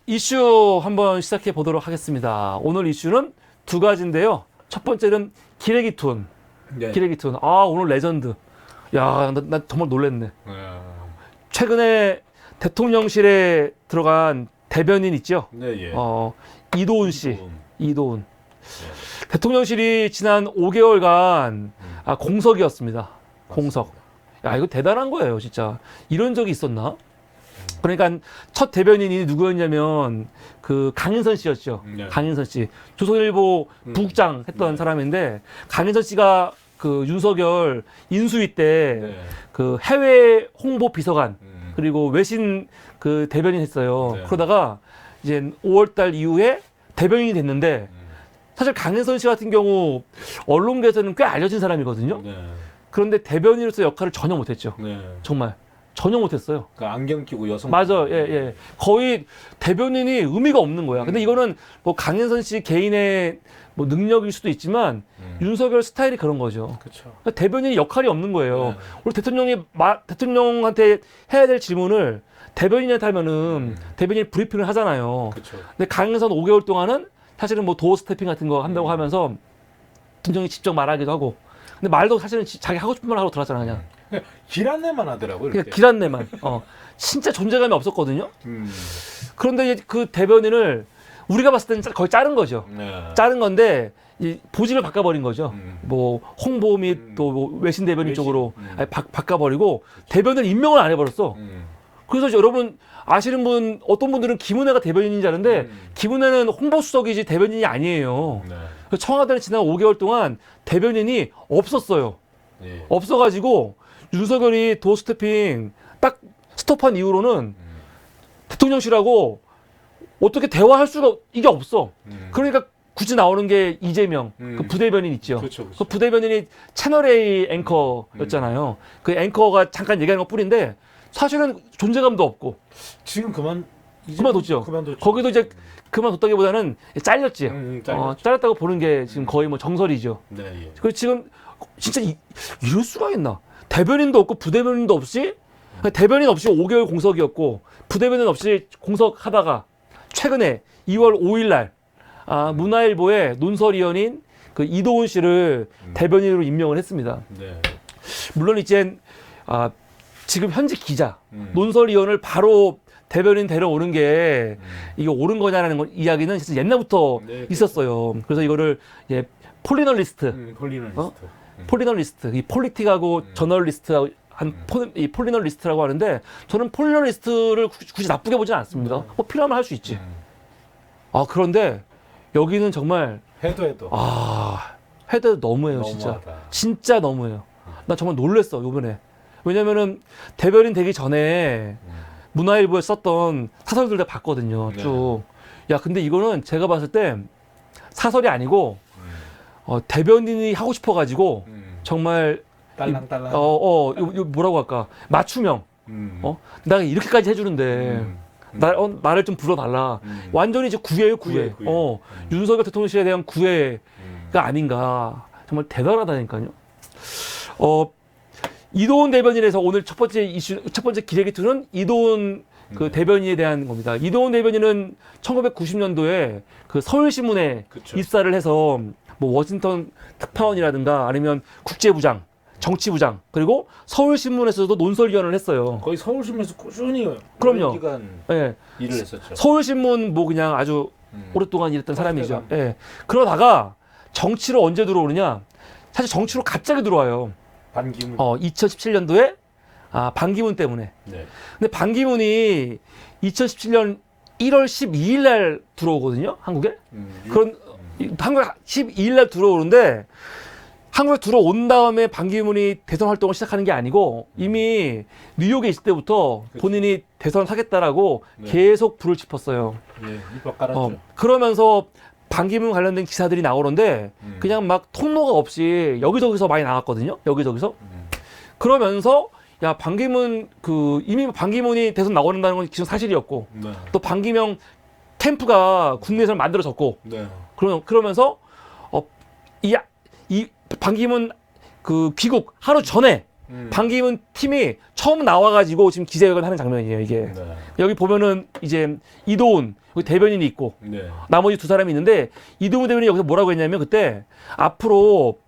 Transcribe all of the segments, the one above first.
이슈 한번 시작해 보도록 하겠습니다. 오늘 이슈는 두 가지인데요. 첫 번째는 기레기 툰. 네. 기레기 툰. 아, 오늘 레전드. 야, 나 정말 놀랬네. 최근에 대통령실에 들어간 대변인 있죠? 네, 예. 이도훈 씨. 이도훈. 대통령실이 지난 5개월간 공석이었습니다. 공석. 야, 이거 대단한 거예요, 진짜. 이런 적이 있었나? 그러니까 첫 대변인이 누구였냐면 그 강인선 씨였죠. 네. 강인선 씨. 조선일보 부국장 했던 네. 사람인데 강인선 씨가 그 윤석열 인수위 때 네. 그 해외 홍보 비서관 음. 그리고 외신 그 대변인 했어요. 네. 그러다가 이제 5월 달 이후에 대변인이 됐는데 사실 강인선 씨 같은 경우 언론계에서는 꽤 알려진 사람이거든요. 네. 그런데 대변인으로서 역할을 전혀 못했죠. 네. 정말 전혀 못했어요. 그 안경 끼고 여성. 맞아, 예, 예. 거의 대변인이 의미가 없는 거야. 근데 이거는 뭐 강인선 씨 개인의 뭐 능력일 수도 있지만 윤석열 스타일이 그런 거죠. 그렇죠. 그러니까 대변인이 역할이 없는 거예요. 네. 우리 대통령한테 해야 될 질문을 대변인한테 하면은 대변인이 브리핑을 하잖아요. 그렇죠. 근데 강인선 5개월 동안은 사실은 뭐 도어 스태핑 같은 거 한다고 하면서 대통령이 직접 말하기도 하고. 근데 말도 사실은 자기 하고 싶은 말 하고 들어갔잖아, 그냥. 길 안내만 하더라고요. 그냥 길 안내만. 진짜 존재감이 없었거든요. 음. 그런데 이제 그 대변인을 우리가 봤을 때는 거의 자른 거죠. 네. 자른 건데 이 보직을 바꿔버린 거죠. 뭐 홍보 및 또 뭐 외신 대변인 외신. 쪽으로 바꿔버리고 대변인 임명을 안 해버렸어. 그래서 여러분 아시는 분 어떤 분들은 김은혜가 대변인인 줄 아는데 김은혜는 홍보수석이지 대변인이 아니에요. 네. 그래서 청와대는 지난 5개월 동안 대변인이 없었어요. 예. 없어가지고 윤석열이 도어 스태핑 딱 스톱한 이후로는 대통령실하고 어떻게 대화할 수가 이게 없어. 그러니까 굳이 나오는 게 이재명 그 부대변인 있죠. 그렇죠, 그렇죠. 그 부대변인이 채널A 앵커였잖아요. 그 앵커가 잠깐 얘기하는 것 뿐인데 사실은 존재감도 없고 지금 그만뒀죠. 그만뒀죠. 거기도 이제 그만뒀다기보다는 잘렸지. 잘렸죠. 잘렸다고 보는 게 지금 거의 뭐 정설이죠. 네, 예. 그리고 지금 진짜 이럴 수가 있나? 대변인도 없고 부대변인도 없이 대변인 없이 5개월 공석이었고 부대변인 없이 공석하다가 최근에 2월 5일 날 문화일보의 논설위원인 그 이도훈 씨를 대변인으로 임명을 했습니다. 네. 물론 이제 지금 현직 기자 논설위원을 바로 대변인 데려오는 게 이게 옳은 거냐라는 이야기는 사실 옛날부터 네, 있었어요. 그래서 이거를 이제 폴리널리스트 폴리널리스트, 이 폴리틱하고 저널리스트하고 이 폴리널리스트라고 하는데 저는 폴리널리스트를 굳이 나쁘게 보지는 않습니다. 뭐 필요하면 할 수 있지. 그런데 여기는 정말 해도 해도 너무해요, 진짜. 너무하다. 진짜 너무해요. 나 정말 놀랬어, 요번에. 왜냐면은 대변인 되기 전에 문화일보에 썼던 사설들 다 봤거든요, 네. 쭉. 야, 근데 이거는 제가 봤을 때 사설이 아니고 대변인이 하고 싶어가지고 정말 딸랑딸랑. 이거 뭐라고 할까 맞춤형. 내가 이렇게까지 해주는데 나를 좀 불러달라. 완전히 이제 구애예요, 구애. 구애. 윤석열 대통령실에 대한 구애가 아닌가. 정말 대단하다니까요. 이도훈 대변인에서 오늘 첫 번째 기레기 투는 이도훈 그 대변인에 대한 겁니다. 이도훈 대변인은 1990년도에 그 서울신문에 그쵸. 입사를 해서 뭐 워싱턴 특파원이라든가 아니면 국제부장, 정치부장 그리고 서울신문에서도 논설위원을 했어요. 거의 서울신문에서 꾸준히 그럼요. 오랜 기간 예. 일을 했었죠. 서울신문 뭐 그냥 아주 오랫동안 일했던 사람이죠. 예. 그러다가 정치로 언제 들어오느냐? 사실 정치로 갑자기 들어와요. 반기문. 2017년도에 반기문 때문에. 네. 근데 반기문이 2017년 1월 12일 날 들어오거든요, 한국에. 한국에 12일 날 들어오는데 한국에 들어온 다음에 반기문이 대선 활동을 시작하는 게 아니고 이미 뉴욕에 있을 때부터 본인이 대선을 하겠다라고 네. 계속 불을 지폈어요. 예, 입법 깔았죠. 그러면서 반기문 관련된 기사들이 나오는데 그냥 막 통로가 없이 여기저기서 많이 나왔거든요. 여기저기서. 그러면서 야 반기문 이미 반기문이 대선 나오는다는 건 기존 사실이었고 네. 또 반기문 캠프가 국내에서 만들어졌고 네. 그러면서 이 반기문 그 귀국 하루 전에 반기문 팀이 처음 나와가지고 지금 기자회견을 하는 장면이에요, 이게. 네. 여기 보면은 이제 이도훈, 여기 대변인이 있고, 네. 나머지 두 사람이 있는데, 이도훈 대변인이 여기서 뭐라고 했냐면, 그때, 앞으로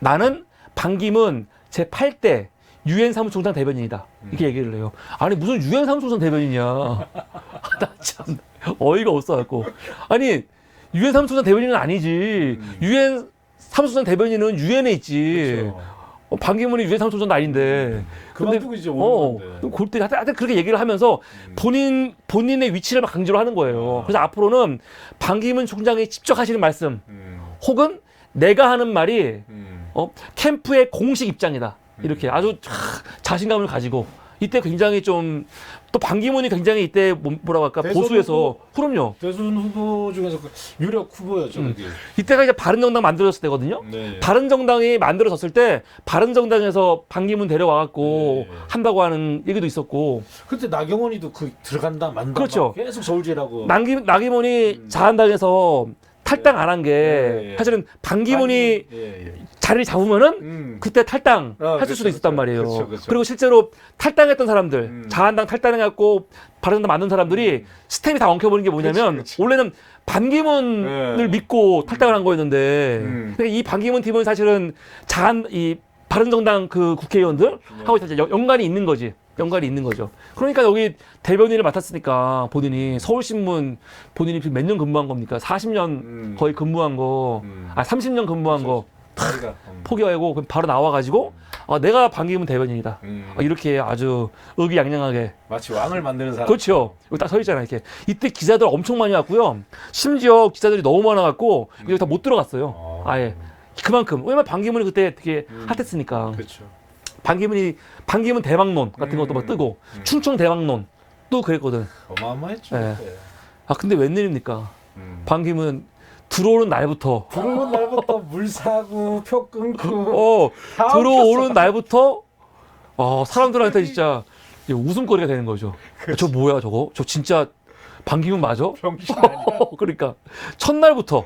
나는 반기문 제8대 유엔 사무총장 대변인이다. 이렇게 얘기를 해요. 아니, 무슨 유엔 사무총장 대변인이야. 나 참, 어이가 없어갖고. 아니, 유엔 사무총장 대변인은 아니지. 유엔 사무총장 대변인은 유엔에 있지. 그렇죠. 반기문이 유엔 사무총장도 아닌데. 그만두고 이제 오는 건데. 그때 하여튼 그렇게 얘기를 하면서 본인의 위치를 막 강조를 하는 거예요. 그래서 앞으로는 반기문 총장이 직접 하시는 말씀, 혹은 내가 하는 말이 캠프의 공식 입장이다. 이렇게 아주 자신감을 가지고 이때 굉장히 좀 또 반기문이 굉장히 이때 뭐라고 할까 보수에서 그럼요. 대선 후보 중에서 그 유력 후보였죠. 그게. 이때가 이제 바른정당 만들어졌을 때거든요. 네. 바른정당이 만들어졌을 때 바른정당에서 반기문 데려와갖고 네. 한다고 하는 얘기도 있었고. 그때 나경원이도 그 들어간다 만다 그렇죠. 계속 저울질하고. 나경원이 자한당에서 탈당 안 한 게 네. 사실은 반기문이 예. 자리를 잡으면은 그때 탈당 했을 수도 있었단 말이에요. 그렇죠. 그리고 실제로 탈당했던 사람들, 자한당 탈당해갖고 바른정당 만든 사람들이 스텝이 다 엉켜버린 게 뭐냐면 그렇죠. 원래는 반기문을 네. 믿고 탈당을 한 거였는데 그러니까 이 반기문 팀은 사실은 이 바른정당 그 국회의원들 하고 연관이 있는 거지. 연관이 있는 거죠. 그러니까 여기 대변인을 맡았으니까 본인이 서울신문 본인이 몇 년 근무한 겁니까? 40년 거의 근무한 거, 30년 근무한 거 포기하고 그럼 바로 나와가지고 내가 반기문 대변인이다. 이렇게 아주 의기양양하게 마치 왕을 만드는 사람. 그렇죠. 여기 딱 서 있잖아요. 이렇게 이때 기자들 엄청 많이 왔고요. 심지어 기자들이 너무 많아갖고 여기 다 못 들어갔어요. 아예 그만큼 왜냐면 반기문이 그때 되게 핫했으니까. 그렇죠. 반기문 대망론 같은 것도 막 뜨고 충청 대망론 또 그랬거든. 어마어마했죠. 네. 그때. 근데 웬일입니까? 반기문 들어오는 날부터 들어오는 날부터 물 사고 표 끊고 다 들어오는 날부터 사람들한테 진짜 웃음거리가 되는 거죠. 저 뭐야 저거? 저 진짜 반기문 맞아? 병신 아니야? 그러니까 첫날부터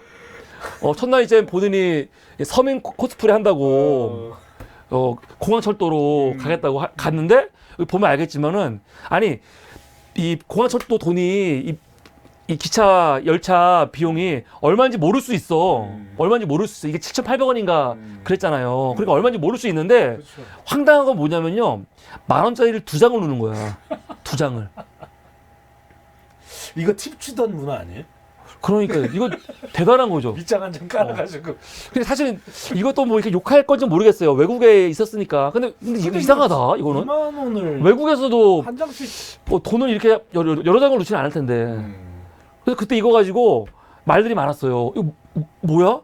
첫날 이제 본인이 서민 코스프레 한다고 공항철도로 가겠다고 갔는데 여기 보면 알겠지만은 아니 이 공항철도 돈이 이 기차 열차 비용이 얼마인지 모를 수 있어. 얼마인지 모를 수 있어. 이게 7,800원인가 그랬잖아요. 그러니까 얼마인지 모를 수 있는데 그렇죠. 황당한 건 뭐냐면요. 10,000원짜리를 2장을 누는 거야. 2장을. 이거 팁 주던 문화 아니에요? 그러니까 이거 대단한 거죠. 밑장 한 장 깔아가지고. 근데 사실 이것도 뭐 이렇게 욕할 건지 모르겠어요. 외국에 있었으니까. 근데 이거 이상하다. 이거는 2만 원을 외국에서도 한 장씩. 돈을 이렇게 여러 장을 놓지는 않을 텐데. 그래서 그때 이거 가지고 말들이 많았어요. 이거 뭐야?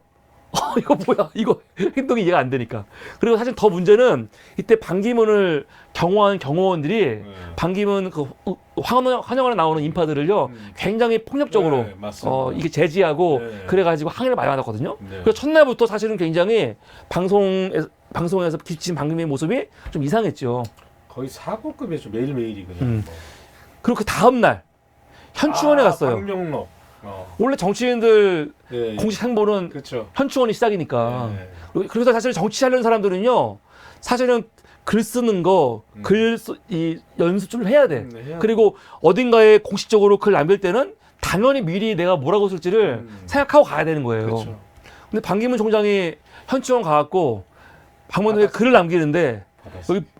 이거 뭐야? 이거 행동이 이해가 안 되니까. 그리고 사실 더 문제는 이때 반기문을 경호하는 경호원들이 반기문 그 환영하러 나오는 인파들을요 굉장히 폭력적으로 네, 맞습니다. 이게 제지하고 네. 그래가지고 항의를 많이 받았거든요. 네. 그래서 첫날부터 사실은 굉장히 방송에서 비친 반기문의 모습이 좀 이상했죠. 거의 사고급이죠. 매일매일이 그냥. 뭐. 그리고 그 다음 날 현충원에 갔어요. 박명록. 원래 정치인들 예, 예. 공식 행보는 그렇죠. 현충원이 시작이니까. 예. 그래서 사실 정치하려는 사람들은요, 사실은 글 쓰는 거, 이 연습 좀 해야 돼. 해야 그리고 어딘가에 공식적으로 글 남길 때는 당연히 미리 내가 뭐라고 쓸지를 생각하고 가야 되는 거예요. 그렇죠. 근데 반기문 총장이 현충원 가갖고 방문에 글을 남기는데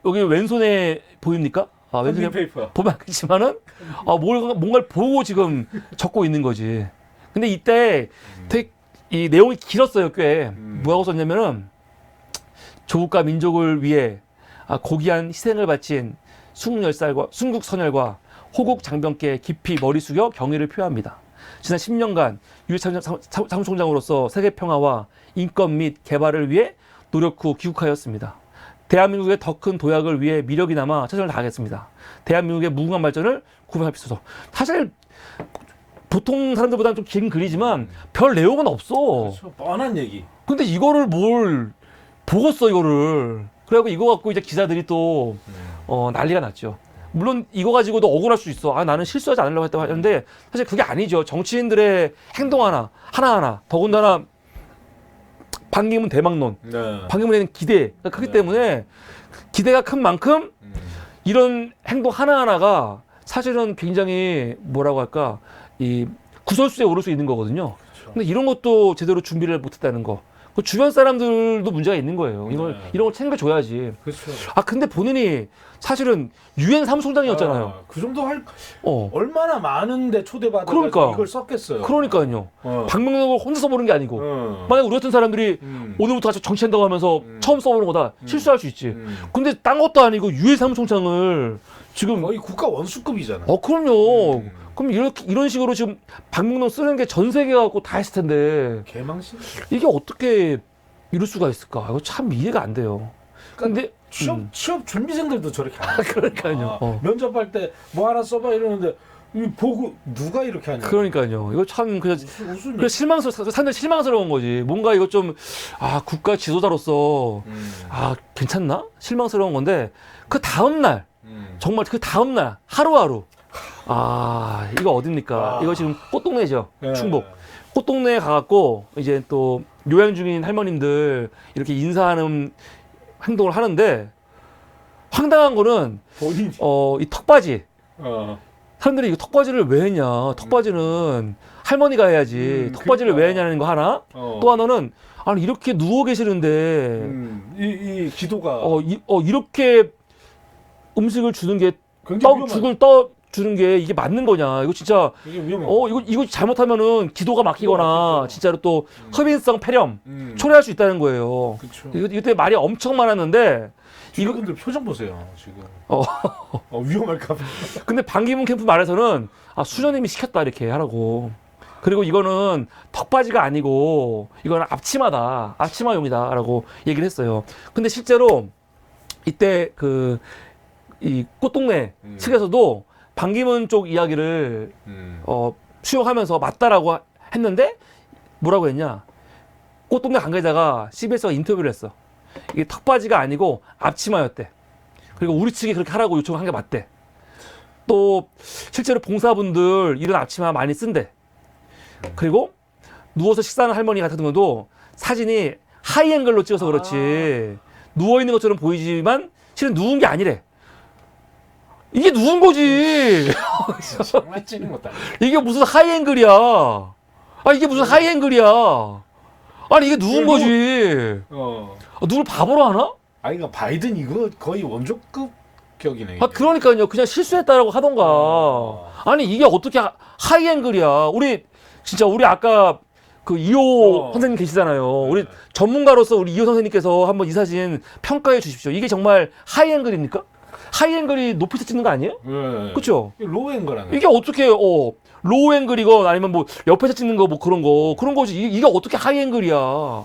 여기 왼손에 보입니까? 왼손에 페이퍼. 보면 알겠지만은 뭔가를 보고 지금 적고 있는 거지. 근데 이때 되게 이 내용이 길었어요, 꽤. 뭐라고 썼냐면은 조국과 민족을 위해 고귀한 희생을 바친 순국 선열과 호국 장병께 깊이 머리 숙여 경의를 표합니다. 지난 10년간 유해 사무총장으로서 세계 평화와 인권 및 개발을 위해 노력 후 귀국하였습니다. 대한민국의 더 큰 도약을 위해 미력이 남아 최선을 다하겠습니다. 대한민국의 무궁한 발전을 구현하옵소서. 사실 보통 사람들보다는 좀 긴 글이지만 별 내용은 없어. 그렇죠. 뻔한 얘기. 근데 이거를 뭘 보고 써 이거를. 그래갖고 이거 갖고 이제 기자들이 또 난리가 났죠. 물론 이거 가지고도 억울할 수 있어. 나는 실수하지 않으려고 했다고 하는데 사실 그게 아니죠. 정치인들의 행동 하나하나 더군다나 반기문 대망론, 네. 반기문에는 기대. 그렇기 때문에 기대가 큰 만큼 이런 행동 하나하나가 사실은 굉장히 뭐라고 할까 이 구설수에 오를 수 있는 거거든요. 그렇죠. 근데 이런 것도 제대로 준비를 못했다는 거. 그 주변 사람들도 문제가 있는 거예요. 이런 걸 챙겨줘야지. 그렇죠. 아 근데 본인이 사실은 유엔 사무총장이었잖아요. 아, 그 정도 할 어. 얼마나 많은데 초대받아서 그러니까. 이걸 썼겠어요. 그러니까요. 방명록을 혼자 써보는 게 아니고 어. 만약 우리 같은 사람들이 음. 오늘부터 같이 정치한다고 하면서 처음 써보는 거다 실수할 수 있지. 근데 딴 것도 아니고 유엔 사무총장을 지금 거의 국가 원수급이잖아. 그럼요. 그럼 이런 식으로 지금 방명록 쓰는 게 전 세계 갖고 다 했을 텐데 개망신. 이게 어떻게 이럴 수가 있을까? 이거 참 이해가 안 돼요. 근데 취업 준비생들도 저렇게 안 해요. 그러니까요. 면접할 때 뭐 하나 써봐 이러는데 이 보고 누가 이렇게 하냐. 그러니까요. 이거 참 그냥 무슨 그래 사람들 실망스러운 거지. 뭔가 이거 좀 국가 지도자로서 괜찮나? 실망스러운 건데 그 다음 날 정말 그 다음 날 하루하루 이거 어딥니까? 이거 지금 꽃동네죠. 네. 충북 꽃동네에 가갖고 이제 또 요양 중인 할머님들 이렇게 인사하는 행동을 하는데 황당한 거는 본인이 이 턱받이 어. 사람들이 이거 턱받이를 왜 했냐? 턱받이는 할머니가 해야지. 턱받이를 왜 했냐는 거 하나. 또 하나는 아니 이렇게 누워 계시는데 이 기도가 이렇게 음식을 주는 게 죽을 주는 게 이게 맞는 거냐? 이거 진짜 이게 위험해. 이거 잘못하면은 기도가 막히거나 진짜로 또 허빈성 폐렴 초래할 수 있다는 거예요. 그렇죠. 이때 말이 엄청 많았는데 이분들 표정 보세요 지금. 위험할까 봐. 근데 반기문 캠프 말에서는 수녀님이 시켰다 이렇게 하라고. 그리고 이거는 턱받이가 아니고 이거는 앞치마다 앞치마용이다라고 얘기를 했어요. 근데 실제로 이때 이 꽃동네 측에서도 반기문 쪽 이야기를 수용하면서 맞다라고 했는데 뭐라고 했냐? 꽃동네 관계자가 CBS가 인터뷰를 했어. 이게 턱받이가 아니고 앞치마였대. 그리고 우리 측이 그렇게 하라고 요청한 게 맞대. 또 실제로 봉사분들 이런 앞치마 많이 쓴대. 그리고 누워서 식사하는 할머니 같은 경우도 사진이 하이앵글로 찍어서 그렇지 누워 있는 것처럼 보이지만 실은 누운 게 아니래. 이게 누운 거지. 정말 찌는 것도 아니야. 이게 무슨 하이앵글이야. 이게 무슨 하이앵글이야. 아니 이게 누운 거지. 누굴 바보로 하나? 그러니까 바이든 이거 거의 원조급 격이네. 그러니까요. 그냥 실수했다라고 하던가. 아니 이게 어떻게 하이앵글이야. 우리 아까 그 이호 선생님 계시잖아요. 우리 전문가로서 우리 이호 선생님께서 한번 이 사진 평가해 주십시오. 이게 정말 하이앵글입니까? 하이앵글이 높이서 찍는 거 아니에요? 네. 그렇죠? 로우앵글하네. 이게 어떻게 로우앵글이건 아니면 뭐 옆에서 찍는 거 뭐 그런 거지. 이게 어떻게 하이앵글이야?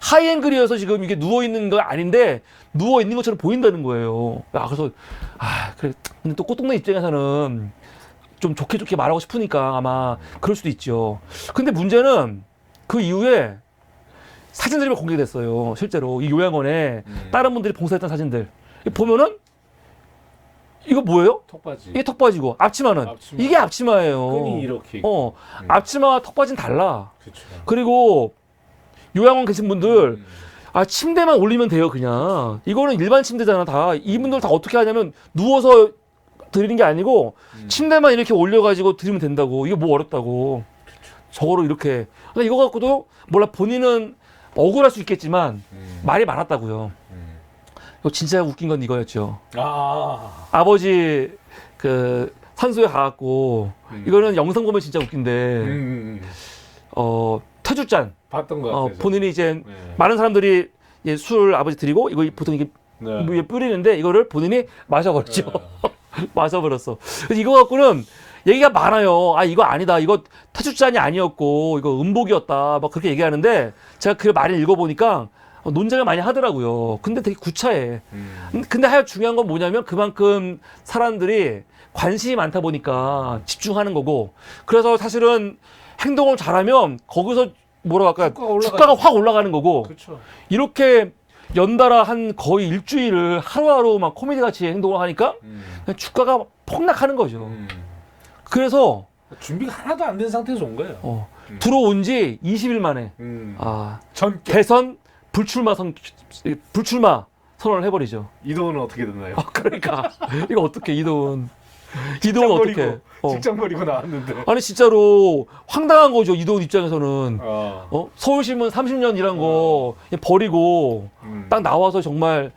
하이앵글이어서 지금 이게 누워 있는 거 아닌데 누워 있는 것처럼 보인다는 거예요. 그래서 그래. 근데 또 꽃동네 입장에서는 좀 좋게 말하고 싶으니까 아마 그럴 수도 있죠. 근데 문제는 그 이후에 사진들이 공개됐어요. 실제로 이 요양원에 다른 분들이 봉사했던 사진들 보면은 이거 뭐예요? 턱받이. 이게 턱받이고 앞치마는 앞치마. 이게 앞치마예요. 끈이 이렇게. 앞치마와 턱받이는 달라. 그렇죠. 그리고 요양원 계신 분들 침대만 올리면 돼요. 그냥 이거는 일반 침대잖아. 다 이분들 다 어떻게 하냐면 누워서 드리는 게 아니고 침대만 이렇게 올려가지고 드리면 된다고. 이게 뭐 어렵다고. 저거로 이렇게. 그러니까 이거 갖고도 몰라 본인은 억울할 수 있겠지만 말이 많았다고요. 이거 진짜 웃긴 건 이거였죠. 아버지 산소에 가갖고 이거는 영상 보면 진짜 웃긴데 퇴주잔 봤던 거 같아요. 본인이 이제 많은 사람들이 술 아버지 드리고 이거 보통 이게 위에 뿌리는데 이거를 본인이 마셔버렸죠. 마셔버렸어. 그래서 이거 갖고는 얘기가 많아요. 이거 아니다. 이거 퇴주잔이 아니었고 이거 음복이었다. 막 그렇게 얘기하는데 제가 그 말을 읽어보니까 논쟁을 많이 하더라고요. 근데 되게 구차해. 근데 하여 중요한 건 뭐냐면 그만큼 사람들이 관심이 많다 보니까 집중하는 거고 그래서 사실은 행동을 잘하면 거기서 뭐라고 할까 주가가 확 올라가는 거고 그렇죠. 이렇게 연달아 한 거의 일주일을 하루하루 막 코미디 같이 행동을 하니까 그냥 주가가 폭락하는 거죠. 그래서 준비가 하나도 안 된 상태에서 온 거예요. 들어온 지 20일 만에 전격. 대선 불출마 선언을 해버리죠. 이동은 어떻게 됐나요? 그러니까 이거 어떻게 이동은 어떻게? 직장 버리고 나왔는데. 아니 진짜로 황당한 거죠. 이동훈 입장에서는 어. 서울신문 30년 일한 거 그냥 버리고 딱 나와서 정말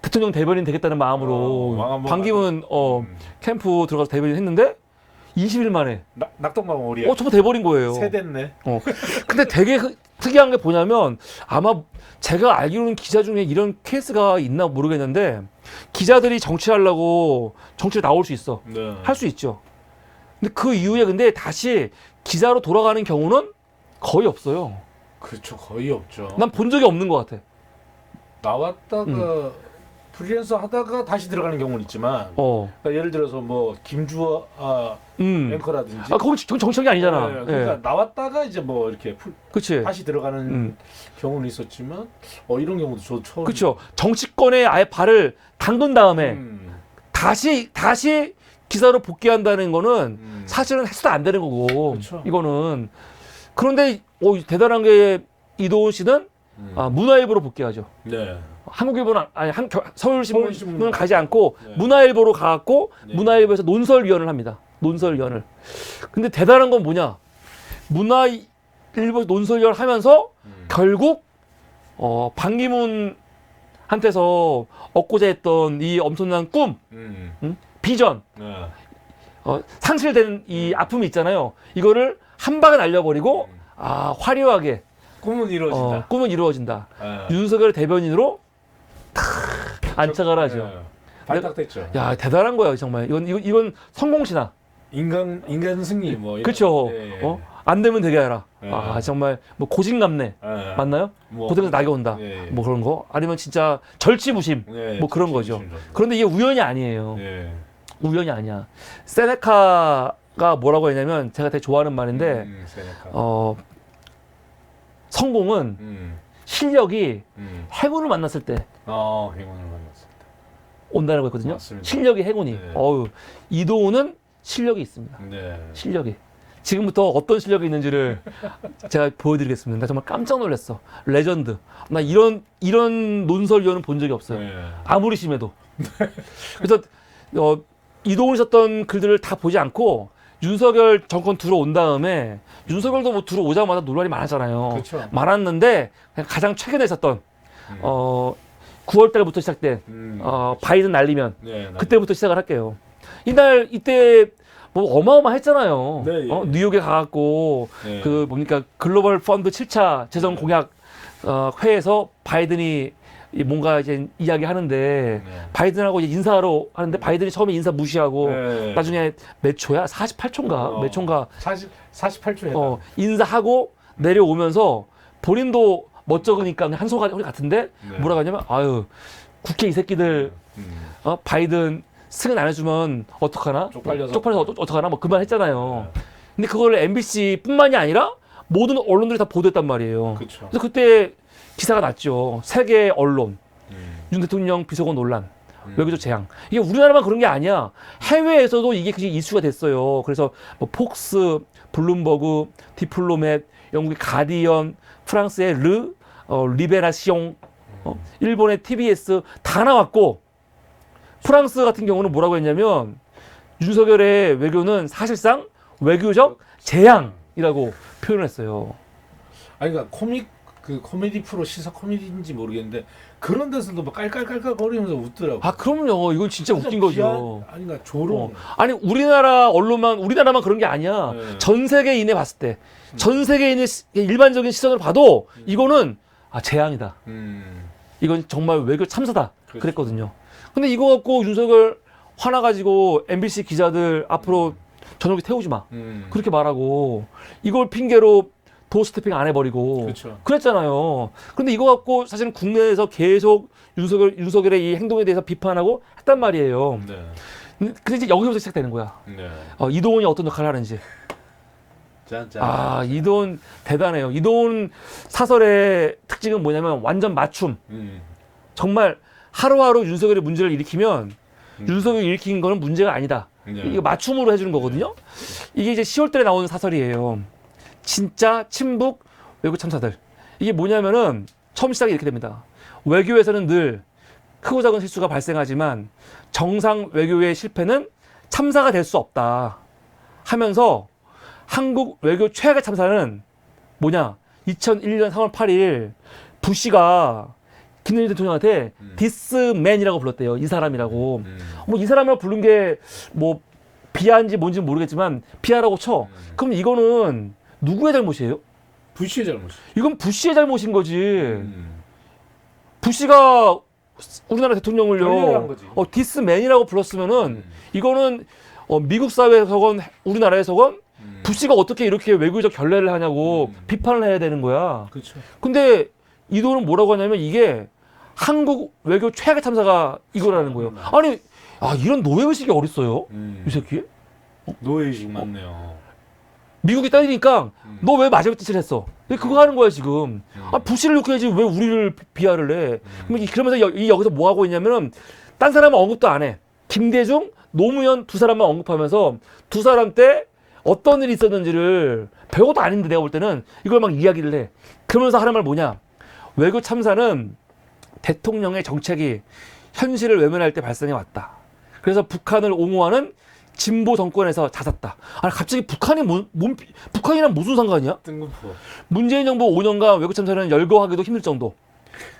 대통령 대변인 되겠다는 마음으로 반기문 캠프 들어가서 대변인 했는데 20일 만에 낙동강 오리야. 정말 돼버린 거예요. 세됐네. 근데 되게 특이한 게 뭐냐면 아마 제가 알기로는 기자 중에 이런 케이스가 있나 모르겠는데 기자들이 정치하려고 정치에 나올 수 있어. 네. 할 수 있죠. 근데 그 이후에 근데 다시 기자로 돌아가는 경우는 거의 없어요. 그렇죠. 거의 없죠. 난 본 적이 없는 것 같아. 나왔다가 프리랜서 하다가 다시 들어가는 경우는 있지만 그러니까 예를 들어서 뭐 김주아 앵커라든지 거기 정치적이 아니잖아. 네, 그러니까 나왔다가 이제 뭐 이렇게 그치. 다시 들어가는 경우는 있었지만 이런 경우도 저 처음. 그렇죠. 정치권에 아예 발을 담근 다음에 다시 기사로 복귀한다는 거는 사실은 해서도 안 되는 거고. 그쵸. 이거는 그런데 대단한 게 이도훈 씨는 문화일보로 복귀하죠. 네. 한국일보는 아니 서울신문은 서울신문 가지 않고 네. 문화일보로 가갖고 네. 문화일보에서 논설위원을 합니다. 논설위원을. 근데 대단한 건 뭐냐? 문화일보 논설위원을 하면서 결국 반기문한테서 얻고자 했던 이 엄청난 꿈, 비전, 네. 상실된 이 아픔이 있잖아요. 이거를 한 방에 날려버리고 화려하게 꿈은 이루어진다. 꿈은 이루어진다. 네. 윤석열 대변인으로 안착을 하죠. 네. 발탁됐죠. 야 대단한 거예요 정말. 이건 성공신화. 인간 승리 뭐. 그렇죠. 예. 안 되면 되게 해라. 예. 정말 뭐 고진감래 맞나요? 뭐, 고생해서 낙이 온다. 예. 뭐 그런 거. 아니면 진짜 절치부심. 예. 뭐 그런 거죠. 그런데 이게 우연이 아니에요. 예. 우연이 아니야. 세네카가 뭐라고 했냐면 제가 되게 좋아하는 말인데 세네카. 성공은 실력이 행운을 만났을 때 행운을 만났을 때 온다고 했거든요. 맞습니다. 실력이 행운이. 네. 이도훈은 실력이 있습니다. 네. 실력이. 지금부터 어떤 실력이 있는지를 제가 보여드리겠습니다. 나 정말 깜짝 놀랐어. 레전드. 나 이런 논설위원은 본 적이 없어요. 네. 아무리 심해도. 그래서 이도훈이 썼던 글들을 다 보지 않고 윤석열 정권 들어온 다음에 윤석열도 뭐 들어오자마자 논란이 많았잖아요. 그렇죠. 많았는데 가장 최근에 있었던 9월 달부터 시작된 바이든 날리면 네, 그때부터 시작을 할게요. 이때 뭐 어마어마했잖아요. 네, 예. 뉴욕에 가갖고 네. 그 뭡니까 글로벌 펀드 7차 재정 공약 회에서 바이든이 뭔가 이제 이야기하는데 바이든하고 이제 인사하러 하는데 바이든이 처음에 인사 무시하고 네. 나중에 몇 초야? 48초인가? 몇 초인가? 48초 했다. 인사하고 내려오면서 본인도 멋쩍으니까 그냥 한 소리 같은데 네. 뭐라고 하냐면 아유 국회 이 새끼들 바이든 승인 안 해주면 어떡하나? 쪽팔려서 어떡하나? 뭐 그만 했잖아요. 근데 그걸 MBC뿐만이 아니라 모든 언론들이 다 보도했단 말이에요. 그쵸. 그래서 그때 기사가 났죠. 세계 언론, 윤 대통령 비서관 논란, 외교적 재앙. 이게 우리나라만 그런 게 아니야. 해외에서도 이게 이슈가 됐어요. 그래서 뭐 폭스, 블룸버그, 디플로맷, 영국의 가디언, 프랑스의 리베라시옹, 일본의 TBS 다 나왔고 프랑스 같은 경우는 뭐라고 했냐면 윤석열의 외교는 사실상 외교적 재앙이라고 표현을 했어요. 아니 그러니까 코미디 프로 시사 코미디인지 모르겠는데 그런 데서도 막 깔깔깔깔 거리면서 웃더라고. 그럼요. 이건 진짜 웃긴 거죠. 아니 그러니까 조롱. 아니 우리나라만 그런 게 아니야. 네. 전 세계인에 봤을 때, 전 세계인의 일반적인 시선으로 봐도 이거는 재앙이다. 이건 정말 외교 참사다. 그렇죠. 그랬거든요. 근데 이거 갖고 윤석열 화나가지고 MBC 기자들 앞으로 저녁에 태우지 마. 그렇게 말하고 이걸 핑계로 도어 스태핑 안 해버리고 그렇죠. 그랬잖아요. 근데 이거 갖고 사실은 국내에서 계속 윤석열의 이 행동에 대해서 비판하고 했단 말이에요. 네. 근데 이제 여기서부터 시작되는 거야. 네. 이도훈이 어떤 역할을 하는지. 짠짠. 이도훈 대단해요. 이도훈 사설의 특징은 뭐냐면 완전 맞춤. 정말 하루하루 윤석열의 문제를 일으키면 윤석열이 일으킨 거는 문제가 아니다. 네. 이거 맞춤으로 해주는 거거든요. 이게 이제 10월달에 나오는 사설이에요. 진짜 친북 외교 참사들. 이게 뭐냐면은 처음 시작이 이렇게 됩니다. 외교에서는 늘 크고 작은 실수가 발생하지만 정상 외교의 실패는 참사가 될 수 없다 하면서 한국 외교 최악의 참사는 뭐냐? 2001년 3월 8일 부시가 김대중 대통령한테 디스맨이라고 불렀대요. 이 사람이라고. 뭐 이 사람이라고 부른 게 뭐 비하인지 뭔지 모르겠지만 비하라고 쳐. 그럼 이거는 누구의 잘못이에요? 부시의 잘못이. 이건 부시의 잘못인 거지. 부시가 우리나라 결례를 한 대통령을요. 거지. 디스맨이라고 불렀으면은 이거는 미국 사회에서건 우리나라에서건 부시가 어떻게 이렇게 외교적 결례를 하냐고 비판을 해야 되는 거야. 그렇죠. 근데 이도는 뭐라고 하냐면 이게 한국 외교 최악의 참사가 이거라는 거예요. 아니, 이런 노예의식이 어딨어요? 이 새끼? 노예의식 맞네요. 미국이 따지니까 너 왜 마지막 짓을 했어? 그거 하는 거야 지금. 부시를 욕해야지 왜 우리를 비하를 해? 그러면서 여기서 뭐 하고 있냐면은 딴 사람은 언급도 안 해. 김대중, 노무현 두 사람만 언급하면서 두 사람 때 어떤 일이 있었는지를 별것도 아닌데 내가 볼 때는 이걸 막 이야기를 해. 그러면서 하는 말 뭐냐? 외교 참사는 대통령의 정책이 현실을 외면할 때 발생해 왔다. 그래서 북한을 옹호하는 진보 정권에서 잦았다. 아니 갑자기 북한이 북한이랑 무슨 상관이야? 뜬금포. 문재인 정부 5년간 외교 참사는 열거하기도 힘들 정도.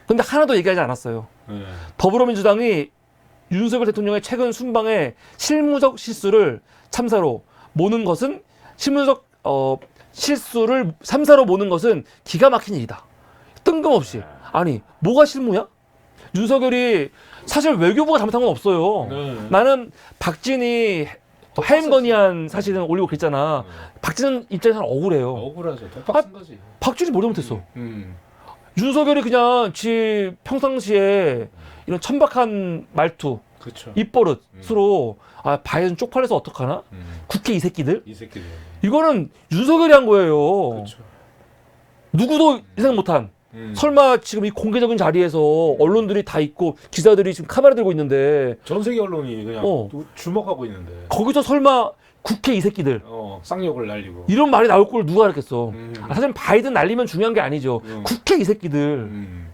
근데 하나도 얘기하지 않았어요. 네. 더불어민주당이 윤석열 대통령의 최근 순방의 실무적 실수를 참사로 모는 것은 실수를 참사로 모는 것은 기가 막힌 일이다. 뜬금없이. 아니 뭐가 실무야? 윤석열이 사실 외교부가 잘못한 건 없어요. 네. 나는 박진희 해임 건의안 사실은 올리고 그랬잖아. 박진희 입장에서는 억울해요. 억울하죠. 독박 쓴 거지. 박진희 뭘 잘못했어? 윤석열이 그냥 지 평상시에 이런 천박한 말투, 그렇죠. 입버릇으로 바이든 쪽팔려서 어떡하나? 국회 이 새끼들? 이 새끼들. 이거는 윤석열이 한 거예요. 그렇죠. 누구도 예상 못한. 설마 지금 이 공개적인 자리에서 언론들이 다 있고 기자들이 지금 카메라 들고 있는데 전 세계 언론이 그냥 주목하고 있는데 거기서 설마 국회 이 새끼들 쌍욕을 날리고 이런 말이 나올 걸 누가 알았겠어. 사실 바이든 날리면 중요한 게 아니죠. 국회 이 새끼들.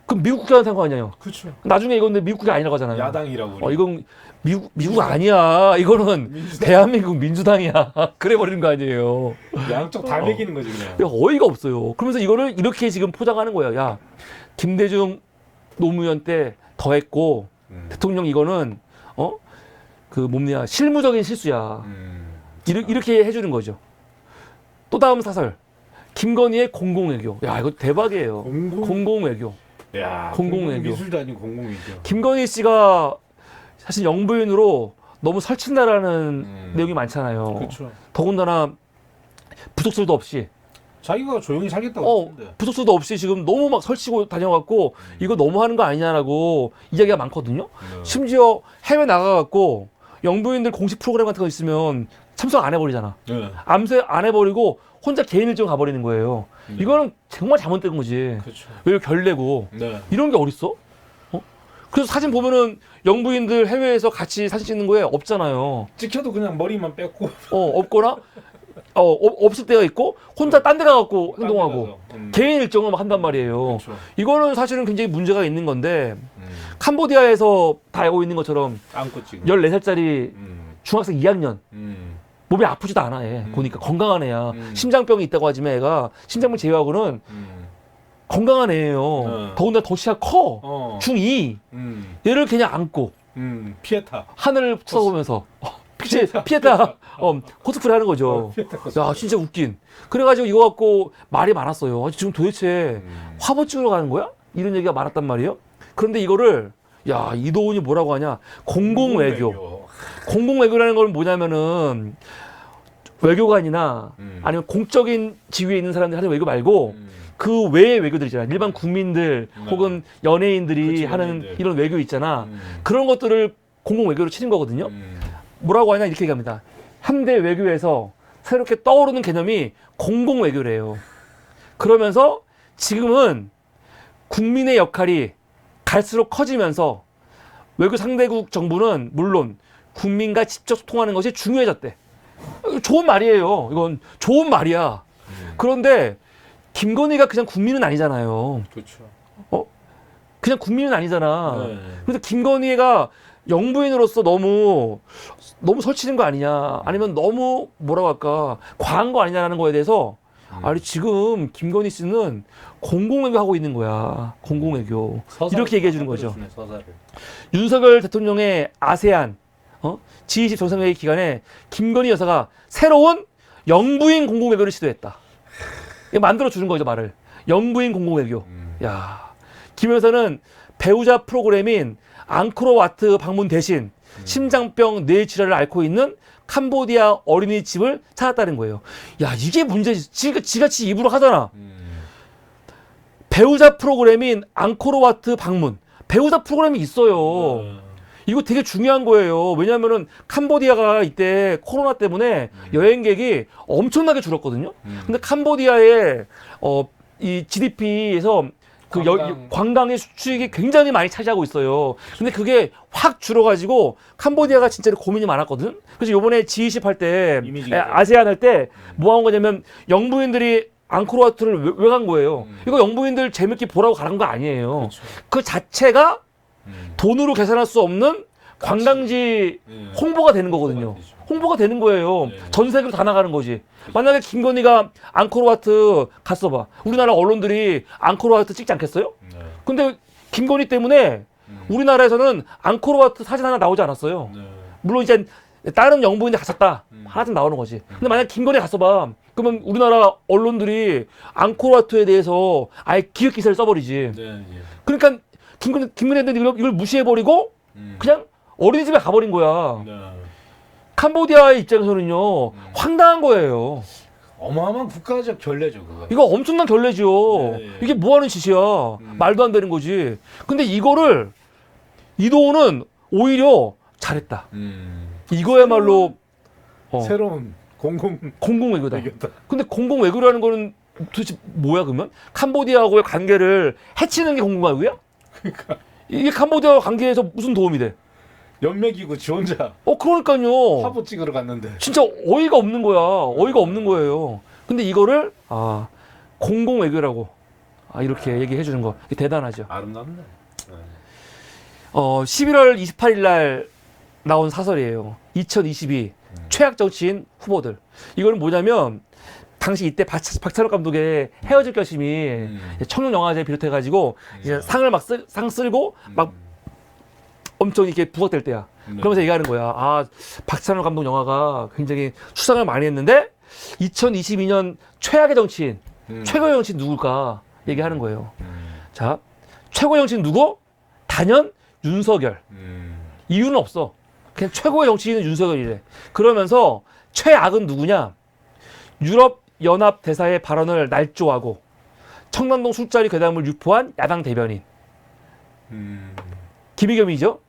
그럼 미국 국회와는 상관이에요. 그렇죠. 나중에 이건 미국 국회 아니라고 하잖아요. 야당이라고. 이건 미국 아니야. 이거는 대한민국 민주당이야. 그래 버리는 거 아니에요. 양쪽 다 매기는 거지 그냥. 어이가 없어요. 그러면서 이거를 이렇게 지금 포장하는 거예요. 야, 김대중, 노무현 때 더했고 대통령 이거는 실무적인 실수야. 이렇게 해주는 거죠. 또 다음 사설. 김건희의 공공외교. 야, 이거 대박이에요. 공공외교. 야, 공공외교. 미술도 아니고 공공외교. 김건희 씨가 사실 영부인으로 너무 설친다라는 내용이 많잖아요. 그렇죠. 더군다나 부속설도 없이 자기가 조용히 살겠다고 했는데. 부속설도 없이 지금 너무 막 설치고 다녀갖고 이거 너무 하는 거 아니냐라고 이야기가 많거든요. 심지어 해외 나가갖고 영부인들 공식 프로그램 같은 거 있으면 참석 안 해버리잖아. 암세 안 해버리고 혼자 개인 일정 가버리는 거예요. 이거는 정말 잘못된 거지. 그렇죠. 왜 결례고 이런 게 어딨어? 그래서 사진 보면은 영부인들 해외에서 같이 사진 찍는 거에 없잖아요. 찍혀도 그냥 머리만 뺏고. 없거나 없을 때가 있고 혼자 딴 데 가갖고 행동하고 개인 일정을 막 한단 말이에요. 그렇죠. 이거는 사실은 굉장히 문제가 있는 건데 캄보디아에서 다 알고 있는 것처럼 안고 찍는. 14살짜리 중학생 2학년 몸이 아프지도 않아 얘. 보니까 건강한 애야. 심장병이 있다고 하지만 애가 심장병 제외하고는 건강한 애예요. 더군다나 덩치가 커. 중2. 얘를 그냥 안고 피에타. 하늘을 쳐다보면서 피에타 코스프레 하는 거죠. 야 진짜 웃긴. 그래가지고 이거 갖고 말이 많았어요. 지금 도대체 화보 찍으러 가는 거야? 이런 얘기가 많았단 말이에요. 그런데 이거를 이도훈이 뭐라고 하냐? 공공외교. 공공외교라는 건 뭐냐면은 외교관이나 아니면 공적인 지위에 있는 사람들이 하는 외교 말고 그 외의 외교들 있잖아. 일반 국민들 혹은 연예인들이 그치, 하는 연예인들. 이런 외교 있잖아. 그런 것들을 공공외교로 치는 거거든요. 뭐라고 하냐 이렇게 얘기합니다. 현대 외교에서 새롭게 떠오르는 개념이 공공외교래요. 그러면서 지금은 국민의 역할이 갈수록 커지면서 외교 상대국 정부는 물론 국민과 직접 소통하는 것이 중요해졌대. 좋은 말이에요. 이건 좋은 말이야. 그런데 김건희가 그냥 국민은 아니잖아요. 그렇죠. 그냥 국민은 아니잖아. 네. 그래서 김건희가 영부인으로서 너무 설치는 거 아니냐, 아니면 너무 뭐라고 할까 과한 거 아니냐라는 거에 대해서 아니 지금 김건희 씨는 공공외교 하고 있는 거야. 공공외교. 이렇게 얘기해 주는 거죠. 서사를. 윤석열 대통령의 아세안 G20 정상회의 기간에 김건희 여사가 새로운 영부인 공공외교를 시도했다. 이거 만들어 주는 거죠, 말을. 영부인 공공외교. 야, 김 여사는 배우자 프로그램인 앙코르와트 방문 대신 심장병 뇌 질환을 앓고 있는 캄보디아 어린이집을 찾았다는 거예요. 야, 이게 문제지. 지같이 입으로 하잖아. 배우자 프로그램인 앙코르와트 방문. 배우자 프로그램이 있어요. 이거 되게 중요한 거예요. 왜냐하면은 캄보디아가 이때 코로나 때문에 여행객이 엄청나게 줄었거든요. 근데 캄보디아의 이 GDP에서 그 관광의 수익이 굉장히 많이 차지하고 있어요. 근데 그게 확 줄어가지고 캄보디아가 진짜로 고민이 많았거든. 그래서 요번에 G20 할 때, 아세안 할 때 뭐 한 거냐면 영부인들이 앙코르와트를 왜 간 거예요? 이거 영부인들 재밌게 보라고 가는 거 아니에요. 그렇죠. 그 자체가 돈으로 계산할 수 없는 관광지 홍보가 되는 거거든요. 홍보가 되는 거예요. 전 세계로 다 나가는 거지. 만약에 김건희가 앙코르와트 갔어 봐. 우리나라 언론들이 앙코르와트 찍지 않겠어요? 근데 김건희 때문에 우리나라에서는 앙코르와트 사진 하나 나오지 않았어요. 물론 이제 다른 영부인들 갔었다. 하나쯤 나오는 거지. 근데 만약에 김건희 갔어 봐. 그러면 우리나라 언론들이 앙코르와트에 대해서 아예 기획 기사를 써버리지. 그러니까 김건희는 이걸 무시해버리고 그냥 어린이집에 가버린 거야. 캄보디아의 입장에서는요, 황당한 거예요. 어마어마한 국가적 결례죠, 그거. 이거 엄청난 결례죠. 이게 뭐 하는 짓이야. 말도 안 되는 거지. 근데 이거를 이도호는 오히려 잘했다. 이거야말로 새로운 공공외교다. 근데 공공외교라는 거는 도대체 뭐야, 그러면? 캄보디아하고의 관계를 해치는 게 공공외교야? 그러니까 이게 캄보디아와 관계에서 무슨 도움이 돼? 연맥이고 지 혼자 그러니까요. 화보 찍으러 갔는데. 진짜 어이가 없는 거야. 어이가 없는 거예요. 근데 이거를 공공외교라고 이렇게 얘기해 주는 거 대단하죠. 아름답네. 11월 28일 날 나온 사설이에요. 2022 최악 정치인 후보들. 이거는 뭐냐면 당시 이때 박찬욱 감독의 헤어질 결심이 청룡영화제 비롯해가지고 이제 상을 상 쓸고 막 엄청 이렇게 부각될 때야. 그러면서 얘기하는 거야. 박찬욱 감독 영화가 굉장히 수상을 많이 했는데 2022년 최악의 정치인, 최고의 정치인 누굴까 얘기하는 거예요. 자, 최고의 정치인 누구? 단연 윤석열. 이유는 없어. 그냥 최고의 정치인은 윤석열이래. 그러면서 최악은 누구냐? 유럽연합 대사의 발언을 날조하고 청담동 술자리 괴담을 유포한 야당 대변인. 김의겸이죠.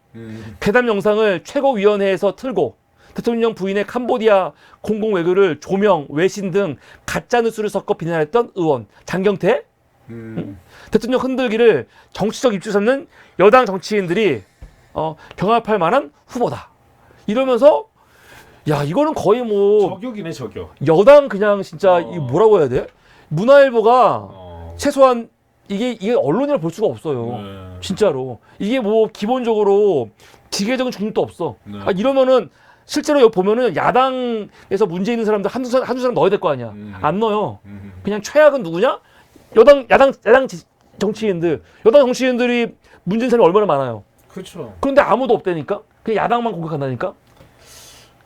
괴담 영상을 최고위원회에서 틀고 대통령 부인의 캄보디아 공공외교를 조명, 외신 등 가짜뉴스를 섞어 비난했던 의원 장경태. 대통령 흔들기를 정치적 입주 삼는 여당 정치인들이 경합할 만한 후보다. 이러면서 야, 이거는 거의 뭐 저격이네, 저격. 여당 그냥 진짜 이 뭐라고 해야 돼? 문화일보가 최소한 이게 언론이라 볼 수가 없어요. 진짜로. 이게 뭐 기본적으로 지계적인 중립도 없어. 이러면은 실제로 여기 보면은 야당에서 문제 있는 사람들 한두 사람 넣어야 될 거 아니야. 안 넣어요. 그냥 최악은 누구냐? 야당 정치인들. 여당 정치인들이 문제 있는 사람이 얼마나 많아요. 그렇죠. 그런데 아무도 없다니까? 그냥 야당만 공격한다니까?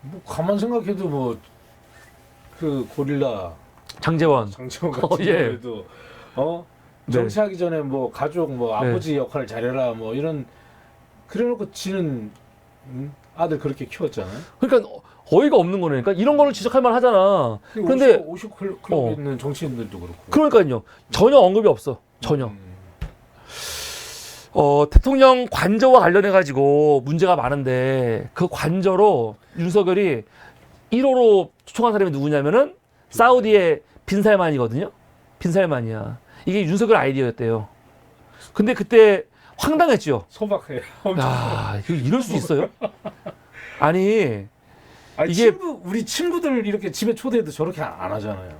뭐 가만 생각해도 뭐 그 고릴라 장제원 같은 예. 경우에도 정치하기 전에 뭐 가족 뭐 아버지 역할을 잘해라 뭐 이런 그래놓고 지는 아들 그렇게 키웠잖아요. 그러니까 어이가 없는 거니까 이런 거를 지적할 만 하잖아. 그런데 50 클럽에 있는 정치인들도 그렇고. 그러니까요. 전혀 언급이 없어. 전혀. 대통령 관저와 관련해 가지고 문제가 많은데 그 관저로 윤석열이 1호로 초청한 사람이 누구냐면은 사우디의 빈살만이거든요. 빈살만이야. 이게 윤석열 아이디어였대요. 근데 그때 황당했죠. 소박해. 야, 이럴 수 있어요? 아니 이게 우리 친구들 이렇게 집에 초대해도 저렇게 안 하잖아요.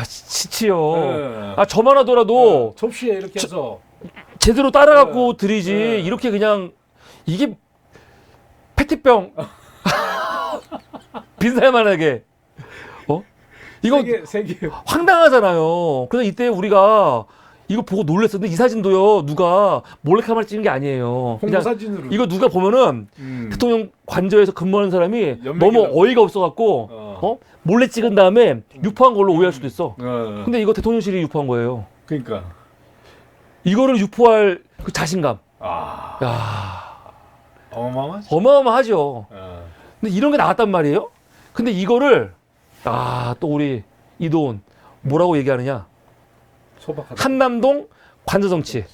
지치요. 저만 하더라도 접시에 이렇게 해서 제대로 따라갖고 드리지 네. 이렇게 그냥 이게 페트병 빈살만하게 이거 세계 황당하잖아요. 그래서 이때 우리가 이거 보고 놀랐었는데 이 사진도요 누가 몰래카메라 찍은 게 아니에요. 홍보 그냥 사진으로 이거 누가 보면은 대통령 관저에서 근무하는 사람이 너무 어이가 없어갖고 몰래 찍은 다음에 유포한 걸로 오해할 수도 있어. 근데 이거 대통령실이 유포한 거예요. 그러니까 이거를 유포할 그 자신감. 아 야 어마어마하죠. 어마어마하죠. 어. 근데 이런 게 나왔단 말이에요. 근데 이거를 또 우리 이도훈 뭐라고 얘기하느냐? 소박하다. 한남동 관저 정치.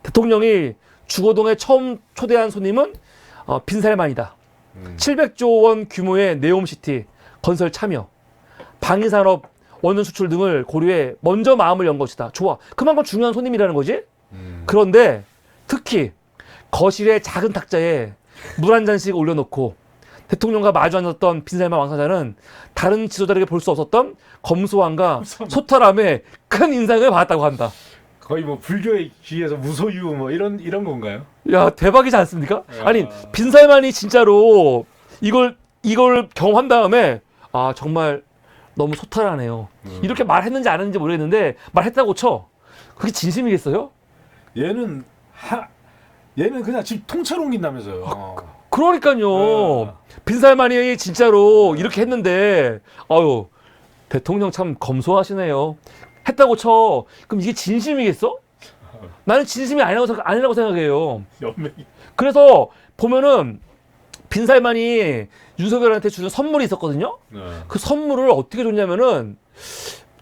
대통령이 주거동에 처음 초대한 손님은 빈살만이다. 700조 원 규모의 네옴시티 건설 참여, 방위산업 원전 수출 등을 고려해 먼저 마음을 연 것이다. 좋아. 그만큼 중요한 손님이라는 거지. 그런데 특히 거실의 작은 탁자에 물 한 잔씩 올려놓고 대통령과 마주 앉았던 빈살만 왕사자는 다른 지도자에게 볼 수 없었던 검소함과 소탈함에 큰 인상을 받았다고 한다. 거의 뭐 불교의 귀에서 무소유 뭐 이런 건가요? 야 대박이지 않습니까? 야. 아니 빈살만이 진짜로 이걸 경험한 다음에 정말 너무 소탈하네요. 이렇게 말했는지 안 했는지 모르겠는데 말했다고 쳐. 그게 진심이겠어요? 얘는 그냥 집 통째로 옮긴다면서요. 그러니까요. 빈살만이 진짜로 이렇게 했는데 대통령 참 검소하시네요. 했다고 쳐. 그럼 이게 진심이겠어? 나는 진심이 아니라고 생각해요. 연맹이. 그래서 보면은 빈살만이 윤석열한테 주는 선물이 있었거든요. 그 선물을 어떻게 줬냐면은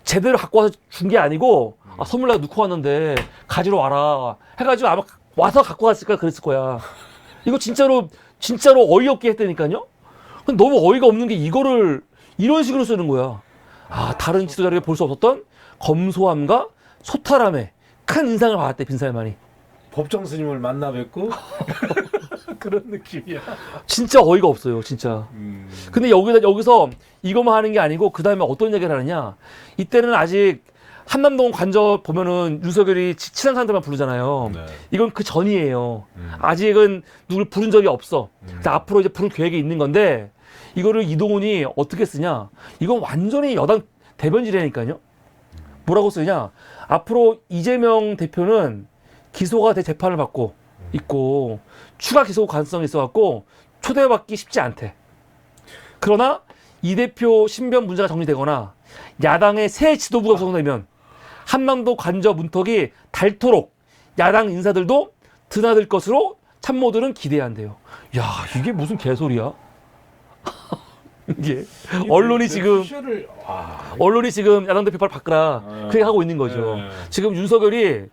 제대로 갖고 와서 준 게 아니고 선물 내가 넣고 왔는데 가지러 와라 해가지고 아마 와서 갖고 왔을까 그랬을 거야. 이거 진짜로 어이없게 했다니까요. 근데 너무 어이가 없는 게 이거를 이런 식으로 쓰는 거야. 다른 지도자에게 볼 수 없었던 검소함과 소탈함에 큰 인상을 받았대 빈살만이. 법정 스님을 만나 뵙고 그런 느낌이야. 진짜 어이가 없어요, 진짜. 근데 여기서 이것만 하는 게 아니고 그 다음에 어떤 얘기를 하느냐. 이때는 아직 한남동 관저 보면은 윤석열이 친한 사람들만 부르잖아요. 네. 이건 그 전이에요. 아직은 누굴 부른 적이 없어. 근데 앞으로 이제 부를 계획이 있는 건데 이거를 이동훈이 어떻게 쓰냐. 이건 완전히 여당 대변질이라니까요. 뭐라고 쓰냐. 앞으로 이재명 대표는 기소가 돼 재판을 받고 있고 추가 기소 가능성이 있어갖고 초대받기 쉽지 않대. 그러나 이 대표 신변 문제가 정리되거나 야당의 새 지도부가 구성되면 한남도 관저 문턱이 닳도록 야당 인사들도 드나들 것으로 참모들은 기대한대요. 야 이게 무슨 개소리야? 이게 언론이 지금 야당 대표 빨리 바꾸라 그렇게 하고 있는 거죠. 지금 윤석열이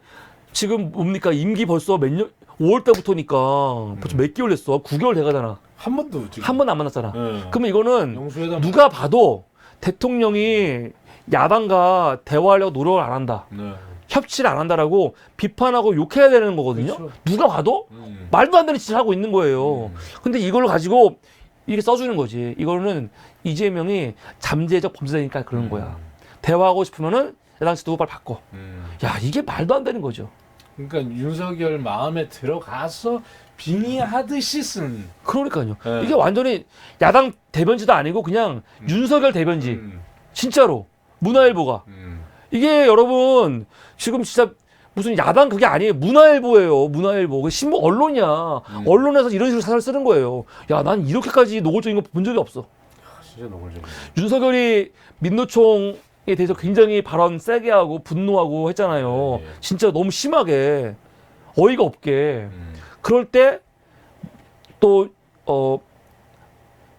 지금 뭡니까 임기 벌써 5월 달부터니까 벌써 몇 개월 됐어. 9개월 돼가잖아. 한 번도 한 번도 안 만났잖아. 네. 그러면 이거는 영수회담 누가 봐도 대통령이 야당과 대화하려고 노력을 안 한다. 네. 협치를 안 한다라고 비판하고 욕해야 되는 거거든요. 그렇죠. 누가 봐도 말도 안 되는 짓을 하고 있는 거예요. 근데 이걸 가지고 이렇게 써주는 거지. 이거는 이재명이 잠재적 범죄자니까 그러는 거야. 대화하고 싶으면은 야당 지도부 빨리 바꿔. 야 이게 말도 안 되는 거죠. 그러니까 윤석열 마음에 들어가서 빙의하듯이 쓴. 그러니까요. 네. 이게 완전히 야당 대변지도 아니고 그냥 윤석열 대변지. 진짜로 문화일보가 이게 여러분 지금 진짜 무슨 야당 그게 아니에요. 문화일보예요. 문화일보. 신문 언론이야. 언론에서 이런 식으로 사설 쓰는 거예요. 야, 난 이렇게까지 노골적인 거 본 적이 없어. 진짜 노골적이네. 윤석열이 민노총에 대해서 굉장히 발언 세게 하고 분노하고 했잖아요. 네. 진짜 너무 심하게 어이가 없게. 그럴 때 또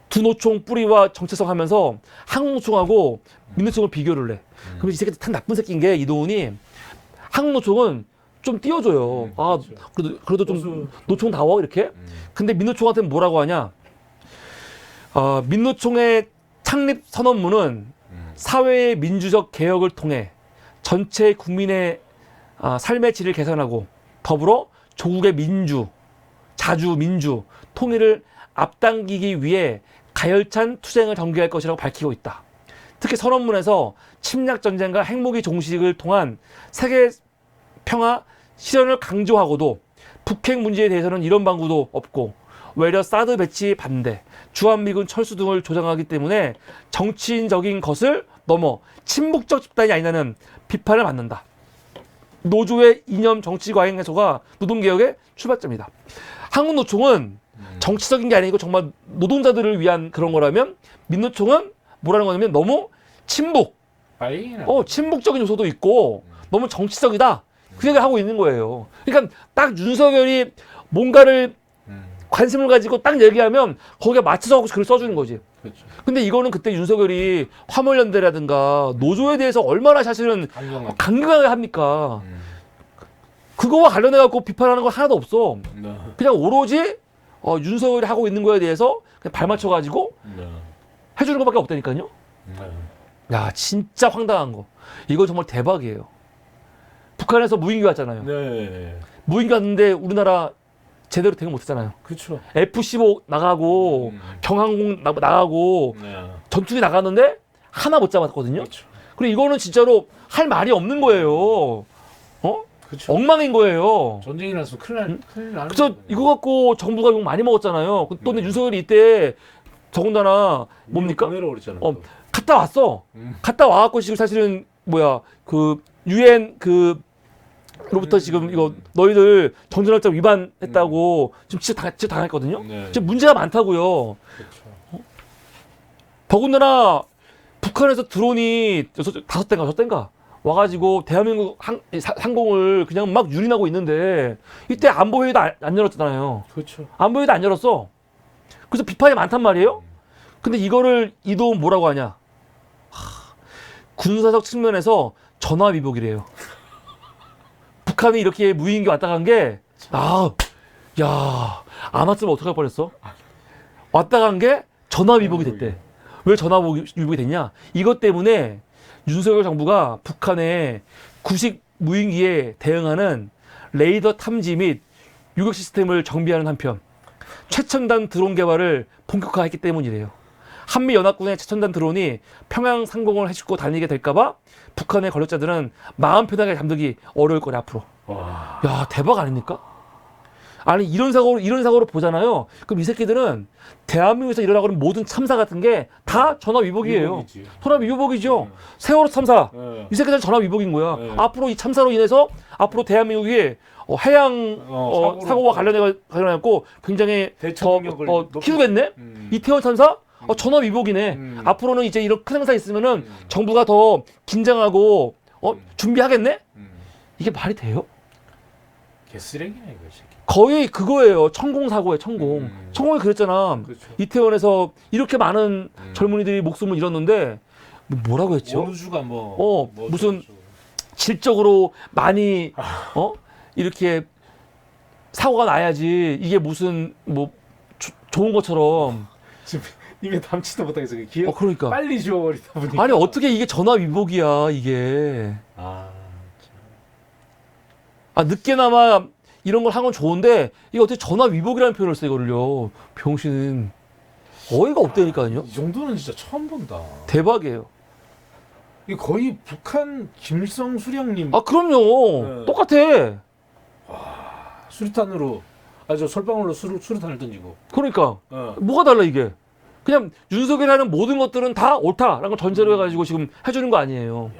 두 노총 뿌리와 정체성 하면서 한국노총하고 민노총을 비교를 해. 그럼 이 새끼 참 나쁜 새끼인 게 이동훈이 한국노총은 좀 띄워줘요. 그렇죠. 그래도 좀 노총다워 이렇게. 근데 민노총한테는 뭐라고 하냐? 민노총의 창립 선언문은 사회의 민주적 개혁을 통해 전체 국민의 삶의 질을 개선하고 더불어 조국의 자주 민주, 통일을 앞당기기 위해 가열찬 투쟁을 전개할 것이라고 밝히고 있다. 특히 선언문에서 침략 전쟁과 핵무기 종식을 통한 세계 평화 실현을 강조하고도 북핵 문제에 대해서는 이런 방구도 없고 외려 사드 배치 반대, 주한미군 철수 등을 조장하기 때문에 정치인적인 것을 넘어 친북적 집단이 아니냐는 비판을 받는다. 노조의 이념 정치 과잉 해소가 노동개혁의 출발점이다. 한국노총은 정치적인 게 아니고 정말 노동자들을 위한 그런 거라면 민노총은 뭐라는 거냐면 너무 친북, 친북적인 요소도 있고 너무 정치적이다. 그 얘기를 하고 있는 거예요. 그러니까 딱 윤석열이 뭔가를 관심을 가지고 딱 얘기하면 거기에 맞춰서 하고 글을 써주는 거지. 그렇죠. 근데 이거는 그때 윤석열이 화물연대라든가 노조에 대해서 얼마나 사실은 강경하게 합니까? 그거와 관련해갖고 비판하는 건 하나도 없어. 네. 그냥 오로지 윤석열이 하고 있는 거에 대해서 그냥 발 맞춰가지고 네. 해주는 것밖에 없다니까요. 네. 야 진짜 황당한 거. 이거 정말 대박이에요. 북한에서 무인기 왔잖아요. 네. 무인기 왔는데 우리나라 제대로 대응 못했잖아요. 그렇죠. F-15 나가고 경항공 나가고 네. 전투기 나갔는데 하나 못 잡았거든요. 그렇죠. 그리고 이거는 진짜로 할 말이 없는 거예요. 그렇죠. 엉망인 거예요. 전쟁이 나서 큰일 나는 그래서 거거든요. 이거 갖고 정부가 욕 많이 먹었잖아요. 또 근데 윤석열이 이때 더군다나 뭡니까? 보내러 그랬잖아요. 갔다 왔어. 갔다 와갖고 지금 사실은 그 UN 로부터 지금 이거 너희들 정전협정 위반했다고 지금 진짜 당했거든요. 네. 지금 문제가 많다고요. 그렇죠. 더군다나 북한에서 드론이 5대인가 와가지고 대한민국 상공을 그냥 막 유린하고 있는데 이때 안보회의도 안 열었잖아요. 그렇죠. 안보회의도 안 열었어. 그래서 비판이 많단 말이에요. 근데 이거를 이도 뭐라고 하냐? 군사적 측면에서 전화위복이래요. 북한이 이렇게 무인기 왔다 간 게, 안 왔으면 어떡할 뻔했어? 왔다 간 게 전화위복이 됐대. 왜 전화위복이 됐냐? 이것 때문에 윤석열 정부가 북한의 구식 무인기에 대응하는 레이더 탐지 및 유격 시스템을 정비하는 한편 최첨단 드론 개발을 본격화했기 때문이래요. 한미연합군의 최첨단 드론이 평양 상공을 헤치고 다니게 될까봐 북한의 권력자들은 마음 편하게 잠들기 어려울 거래 앞으로. 와. 야 대박 아닙니까? 아니 이런 사고로 보잖아요. 그럼 이 새끼들은 대한민국에서 일어나고 있는 모든 참사 같은 게 다 전화 위복이에요. 전화 위복이죠. 세월호 참사. 네. 이 새끼들은 전화 위복인 거야. 네. 앞으로 이 참사로 인해서 앞으로 대한민국이 해양 사고와 관련해갖고 굉장히 더 키우겠네. 이태원 참사 전화 위복이네. 앞으로는 이제 이런 큰 행사 있으면은 정부가 더 긴장하고 준비하겠네. 이게 말이 돼요? 개쓰레기네 이거 새끼. 거의 그거예요. 천공 사고예요. 천공이 그랬잖아. 그렇죠. 이태원에서 이렇게 많은 젊은이들이 목숨을 잃었는데 뭐라고 했죠? 어느 주가 뭐 무슨 질적으로 많이 이렇게 사고가 나야지 이게 무슨 뭐 좋은 것처럼. 지금 입에 담지도 못하겠어. 기억 그러니까 빨리 지워버리다 보니까. 아니 어떻게 이게 전화 위복이야 이게. 늦게나마 이런 걸 하는 건 좋은데 이게 어떻게 전화 위복이라는 표현을 써 이거를요. 병신은 어이가 없다니까요. 이 정도는 진짜 처음 본다. 대박이에요. 이게 거의 북한 김일성 수령님 그럼요. 네. 똑같아. 수류탄으로 저 솔방울로 수류탄을 던지고. 그러니까 뭐가 달라 이게. 그냥 윤석열이 하는 모든 것들은 다 옳다라는 걸 전제로 해가지고 지금 해주는 거 아니에요.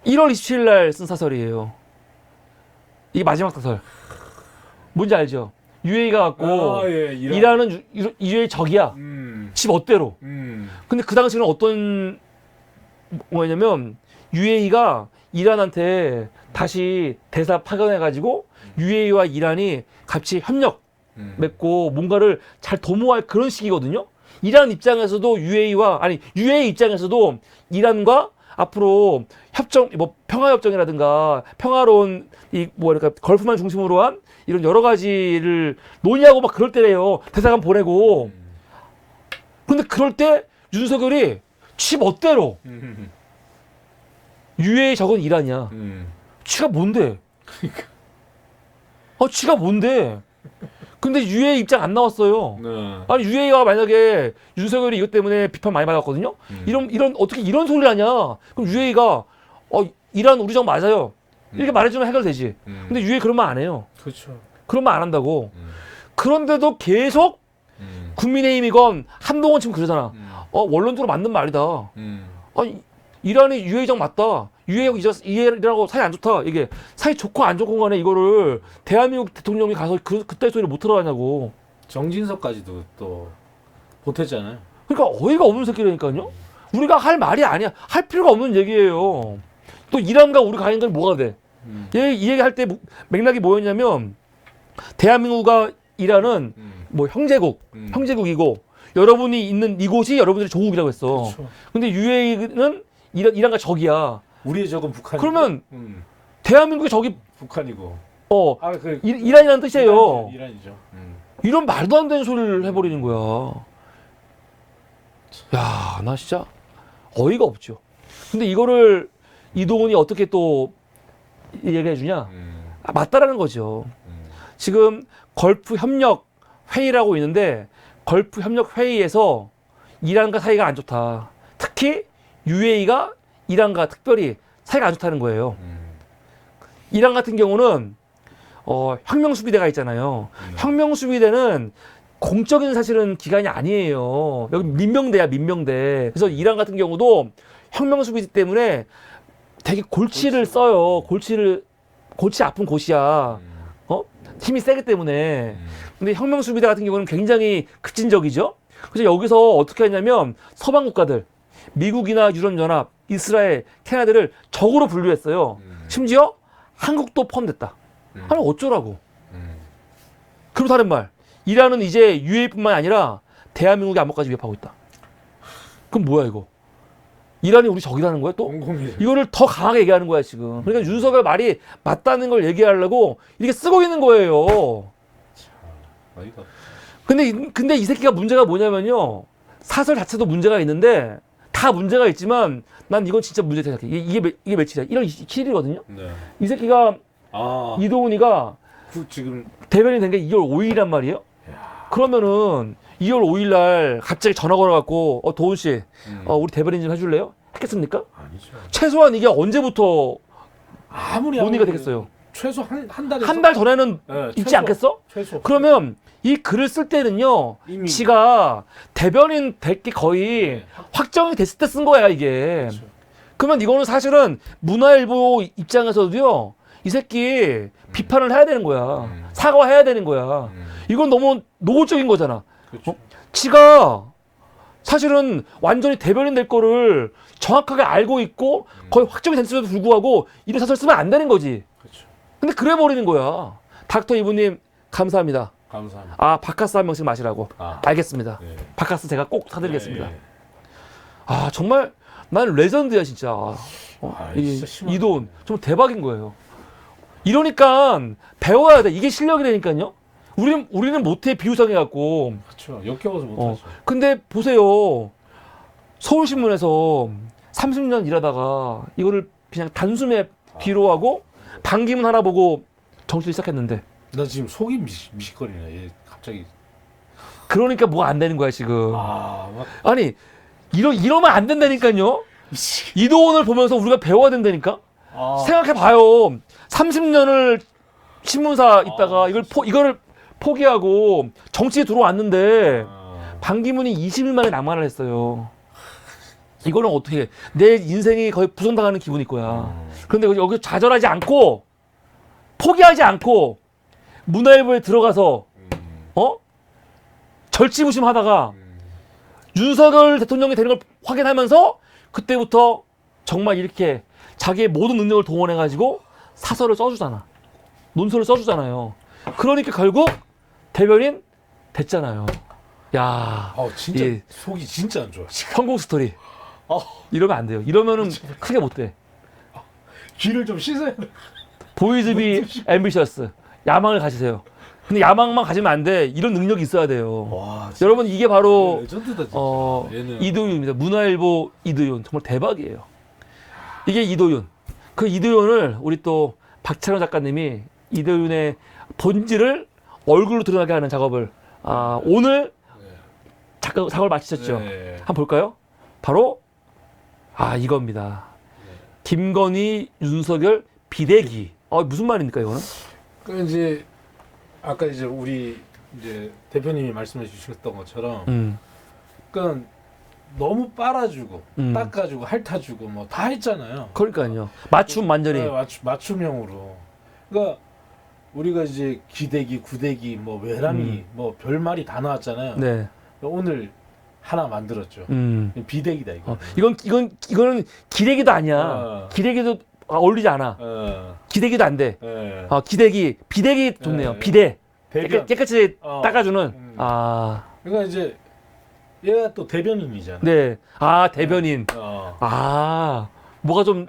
1월 27일 날 쓴 사설이에요. 이게 마지막 사설. 뭔지 알죠? UAE가 갖고 이란은 UAE 적이야. 집 어때로. 근데 그 당시에는 어떤 뭐냐면 UAE가 이란한테 다시 대사 파견해가지고 UAE와 이란이 같이 협력 맺고 뭔가를 잘 도모할 그런 시기거든요. 이란 입장에서도 UAE 입장에서도 이란과 앞으로 협정, 평화협정이라든가 평화로운 걸프만 중심으로 한 이런 여러 가지를 논의하고 막 그럴 때래요. 대사관 보내고. 근데 그럴 때 윤석열이 지 멋대로 UAE 적은 이란이야. 지가 뭔데? 지가 뭔데? 근데 UAE 입장 안 나왔어요. 아니 UAE가 만약에 윤석열이 이것 때문에 비판 많이 받았거든요. 이런 어떻게 이런 소리를 하냐? 그럼 UAE가 이란 우리 적 맞아요. 이렇게 말해주면 해결되지. 근데 유해 그런 말 안 해요. 그렇죠. 그런 말 안 한다고. 그런데도 계속 국민의힘이건 한동훈 지금 그러잖아. 원론적으로 맞는 말이다. 아니, 이란이 유해정 맞다. 유해라고 사이 안 좋다. 이게 사이 좋고 안 좋고 간에 이거를 대한민국 대통령이 가서 그때 소리를 못 들어가냐고. 정진석까지도 또 보탰잖아요. 그러니까 어이가 없는 새끼라니까요. 우리가 할 말이 아니야. 할 필요가 없는 얘기예요. 또 이란과 우리 가는 건 뭐가 돼? 이 얘기 할 때 맥락이 뭐였냐면 대한민국과 이란은 뭐 형제국이고 여러분이 있는 이곳이 여러분들의 조국이라고 했어. 그렇죠. 근데 UAE는 이란과 적이야. 우리의 적은 북한이고. 그러면 대한민국의 적이 북한이고. 그 이란이라는 뜻이에요. 이란이죠. 이런 말도 안 되는 소리를 해버리는 거야. 야, 나 진짜 어이가 없죠. 근데 이거를 이동훈이 어떻게 또 얘기해 주냐? 맞다라는 거죠. 지금 걸프 협력 회의라고 있는데 걸프 협력 회의에서 이란과 사이가 안 좋다. 특히 UAE가 이란과 특별히 사이가 안 좋다는 거예요. 이란 같은 경우는 혁명수비대가 있잖아요. 혁명수비대는 공적인 사실은 기관이 아니에요. 여기 민병대야, 민병대. 그래서 이란 같은 경우도 혁명수비대 때문에 되게 골치를 써요. 골치 아픈 곳이야. 힘이 세기 때문에. 근데 혁명수비대 같은 경우는 굉장히 급진적이죠. 그래서 여기서 어떻게 했냐면 서방 국가들, 미국이나 유럽연합, 이스라엘, 캐나다를 적으로 분류했어요. 심지어 한국도 포함됐다. 아니 어쩌라고. 그렇다는 말. 이란은 이제 UAE뿐만 아니라 대한민국의 안보까지 위협하고 있다. 그럼 뭐야 이거? 이란이 우리 적이라는 거야 또? 이거를 더 강하게 얘기하는 거야 지금. 그러니까 윤석열 말이 맞다는 걸 얘기하려고 이렇게 쓰고 있는 거예요. 근데 이 새끼가 문제가 뭐냐면요. 사설 자체도 문제가 있는데 다 문제가 있지만 난 이건 진짜 문제다 생각해. 이게 며칠이야? 1월 27일이거든요. 네. 이 새끼가 이동훈이가 지금 대변인 된 게 2월 5일이란 말이에요. 그러면은 2월 5일 날 갑자기 전화 걸어갖고 도훈 씨, 우리 대변인 좀 해줄래요? 했겠습니까? 아니죠. 최소한 이게 언제부터 아무리 논의가 되겠어요? 최소 한 달에서 한 달 전에는 있지 않겠어? 최소. 그러면 이 글을 쓸 때는요, 이미 지가 대변인 될 게 거의 확정이 됐을 때 쓴 거야 이게. 그렇죠. 그러면 이거는 사실은 문화일보 입장에서도요, 이 새끼 비판을 해야 되는 거야. 사과해야 되는 거야. 이건 너무 노골적인 거잖아. 그렇죠. 지가 사실은 완전히 대변인 될 거를 정확하게 알고 있고 거의 확정이 됐음에도 불구하고 이런 사설 쓰면 안 되는 거지. 그렇죠. 근데 그래 버리는 거야. 닥터 이브님 감사합니다. 감사합니다. 바카스 한 명씩 마시라고. 알겠습니다. 네. 바카스 제가 꼭 사드리겠습니다. 네. 정말 나는 레전드야 진짜. 진짜 심하네. 이돈 정말 대박인 거예요. 이러니까 배워야 돼. 이게 실력이라니까요. 우리는 못해 비유성해갖고. 그렇죠. 역겨워서 못하죠. 근데 보세요. 서울신문에서 30년 일하다가 이거를 그냥 단숨에 뒤로 하고 반기문 하나 보고 정치를 시작했는데. 나 지금 속이 미식거리네. 얘 갑자기. 그러니까 뭐가 안 되는 거야 지금. 막 아니 이러면 안 된다니까요. 이도훈을 보면서 우리가 배워야 된다니까. 생각해봐요. 30년을 신문사 있다가 이거를 포기하고 정치에 들어왔는데 반기문이 20일 만에 낙마를 했어요. 이거는 어떻게 해? 내 인생이 거의 부정당하는 기분일 거야. 그런데 여기서 좌절하지 않고 포기하지 않고 문화일보에 들어가서 절치부심하다가 윤석열 대통령이 되는 걸 확인하면서 그때부터 정말 이렇게 자기의 모든 능력을 동원해가지고 사설을 써주잖아. 논설을 써주잖아요. 그러니까 결국 대변인 됐잖아요. 야, 진짜 속이 진짜 안 좋아. 성공 스토리. 이러면 안 돼요. 이러면은 크게 못 돼. 귀를 좀 씻어야 돼. 보이즈비 앰비셔스. 야망을 가지세요. 근데 야망만 가지면 안 돼. 이런 능력이 있어야 돼요. 와, 여러분 이게 바로 레전드다, 진짜. 이도윤입니다. 문화일보 이도윤. 정말 대박이에요. 이게 이도윤. 그 이도윤을 우리 또 박찬호 작가님이 이도윤의 본질을 얼굴로 드러나게 하는 작업을 오늘 작업을 마치셨죠. 네. 한번 볼까요? 바로 이겁니다. 김건희, 윤석열 비대기. 무슨 말입니까 이거는? 그 이제 아까 이제 우리 이제 대표님이 말씀해 주셨던 것처럼 그러니까 너무 빨아주고 닦아주고 핥아주고 뭐 다 했잖아요. 그러니까요. 맞춤 완전히. 네, 맞춤형으로. 그러니까 우리가 이제 기대기, 구대기, 뭐 외람이 뭐 별말이 다 나왔잖아요. 네. 오늘 하나 만들었죠. 비대기다 이거. 이거는 기대기도 아니야. 어. 기대기도 어울리지 않아. 기대기도 안 돼. 기대기, 비대기 좋네요. 비대. 대변. 깨끗이 닦아주는. 그러니까 이제 얘가 또 대변인이잖아. 네. 대변인. 뭐가 좀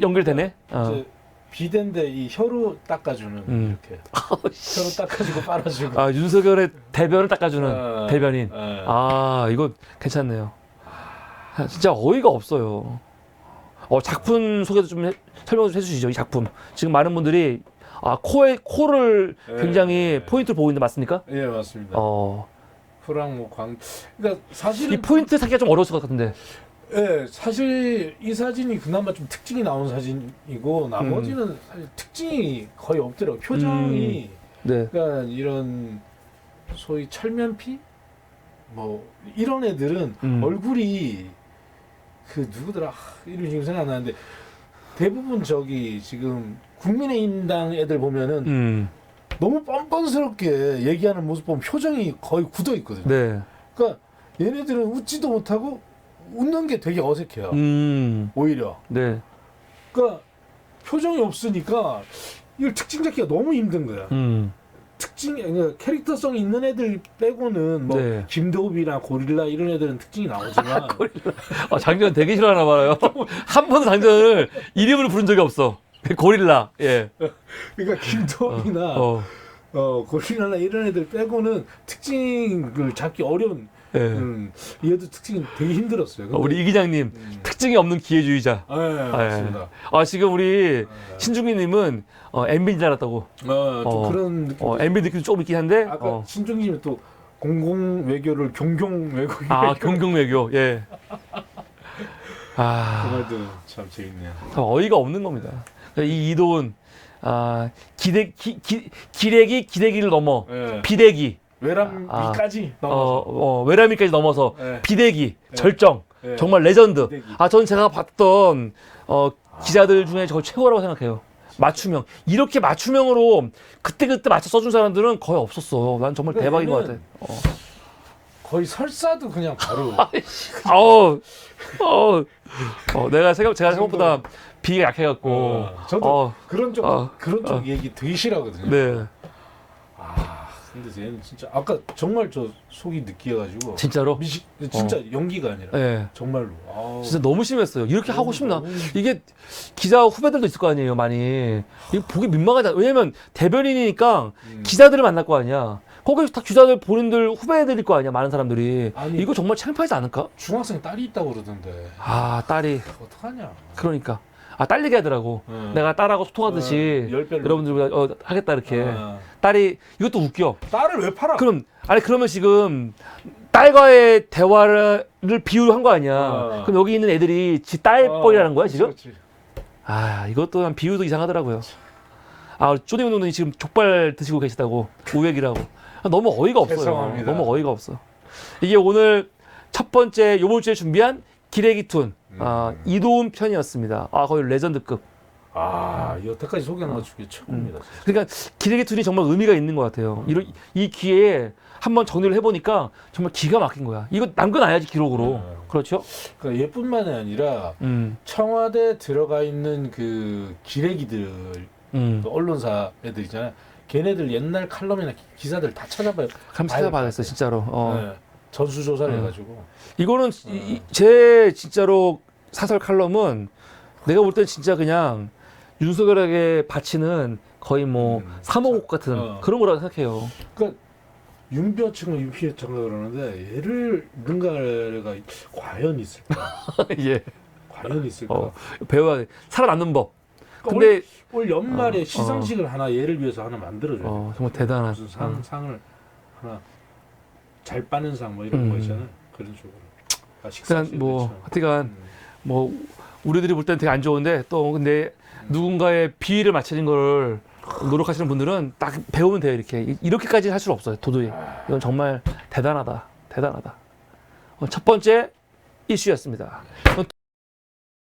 연결되네. 이제 비대인데 이 혀로 닦아주는 이렇게. 혀로 닦아주고 빨아주고. 윤석열의 대변을 닦아주는 대변인. 이거 괜찮네요. 진짜 어이가 없어요. 작품 소개도 좀 설명 좀 해주시죠. 이 작품. 지금 많은 분들이 코를 굉장히 포인트를 보고 있는데 맞습니까? 예, 맞습니다. 코랑 뭐 그러니까 사실은 이 포인트 찾기가 좀 어려웠을 것 같은데. 예, 사실 이 사진이 그나마 좀 특징이 나온 사진이고 나머지는 사실 특징이 거의 없더라고요. 표정이 네. 그러니까 이런 소위 철면피 뭐 이런 애들은 얼굴이 그 누구더라 이름이 지금 생각 안 나는데 대부분 저기 지금 국민의힘당 애들 보면은 너무 뻔뻔스럽게 얘기하는 모습 보면 표정이 거의 굳어 있거든요. 네. 그러니까 얘네들은 웃지도 못하고 웃는 게 되게 어색해요. 오히려. 네. 그러니까 표정이 없으니까 이걸 특징 잡기가 너무 힘든 거야. 그러니까 캐릭터성 있는 애들 빼고는 뭐 네. 김도읍이나 고릴라 이런 애들은 특징이 나오지만 장전 되게 싫어하나 봐요. 한 번도 장전을 이름으로 부른 적이 없어. 고릴라. 예. 그러니까 김도읍이나 고릴라나 이런 애들 빼고는 특징을 잡기 어려운. 얘도 특징이 되게 힘들었어요. 우리 이 기장님 특징이 없는 기회주의자. 맞습니다. 지금 우리 신중기님은 MB인 줄 알았다고. 좀 그런 느낌. MB 느낌도 조금 있긴 한데. 아까 신중기님은 또 공공 외교를 경경 외교. 경경 외교. 예. 그 말도 참 재밌네요. 어이가 없는 겁니다. 이 이도훈 기대기를 넘어 비대기. 외람위까지 넘어서 외람위까지 넘어서 비대기 절정 정말 레전드. 비대기. 전 제가 봤던 기자들 중에 저 최고라고 생각해요. 맞춤형 이렇게 맞춤형으로 그때 맞춰 써준 사람들은 거의 없었어. 난 정말 대박인 것 같아. 거의 설사도 그냥 바로. 제가 생각보다 비가 약해갖고. 저도 그런 쪽 얘기 되게 싫어하거든요. 네. 근데 쟤는 진짜 아까 정말 저 속이 느끼해가지고 진짜로? 진짜 연기가 아니라 네. 정말로 진짜 너무 심했어요. 이렇게 하고 싶나? 이게 기자 후배들도 있을 거 아니에요, 많이. 이거 보기 민망하다. 왜냐면 대변인이니까 기자들을 만날 거 아니야. 거기 다 기자들 본인들 후배들일 거 아니야, 많은 사람들이. 아니, 이거 정말 창피하지 않을까? 중학생 딸이 있다고 그러던데. 딸이. 어떡하냐. 그러니까. 딸 얘기하더라고. 내가 딸하고 소통하듯이 여러분들보다 하겠다 이렇게. 딸이 이것도 웃겨. 딸을 왜 팔아? 그러면 지금 딸과의 대화를 비유한 거 아니야. 그럼 여기 있는 애들이 지 딸뻘이라는 거야 지금? 그렇지. 이것도 한 비유도 이상하더라고요. 쪼니 운동님이 지금 족발 드시고 계시다고 우액이라고. 너무 어이가 없어요. 죄송합니다. 너무 어이가 없어. 이게 오늘 첫 번째 요번 주에 준비한 기레기툰 이도훈 편이었습니다. 거의 레전드급. 여태까지 소개한 것 중에 최고입니다. 그러니까 기레기툰이 정말 의미가 있는 것 같아요. 이 기회에 한번 정리를 해보니까 정말 기가 막힌 거야. 이거 남겨놔야지 기록으로. 그렇죠? 그러니까 얘뿐만이 아니라 청와대 들어가 있는 그 기레기들, 그 언론사 애들 있잖아요. 걔네들 옛날 칼럼이나 기사들 다 찾아봐요. 한번 찾아봐야겠어, 진짜로. 전수조사를 해가지고. 이거는 제 진짜로 사설 칼럼은 내가 볼 땐 진짜 그냥 윤석열에게 바치는 거의 뭐 사모곡 같은 그런 거라고 생각해요. 그러니까 윤뼈층과 윤피층가 그러는데 얘를 누군가가 과연 있을까? 예. 과연 있을까? 배워야 돼. 살아남는 법. 그러니까 근데 올 연말에 시상식을 하나 얘를 위해서 하나 만들어줘요. 정말 대단한. 무슨 상을 하나 잘 빠는 상 뭐 이런 거 있잖아요. 그런 식으로. 그러니까 뭐 하여간 뭐 우리들이 볼 때는 되게 안 좋은데 또 근데 누군가의 비위를 맞추는 걸 노력하시는 분들은 딱 배우면 돼요. 이렇게까지 할 수는 없어요. 도저히. 이건 정말 대단하다. 첫 번째 이슈였습니다.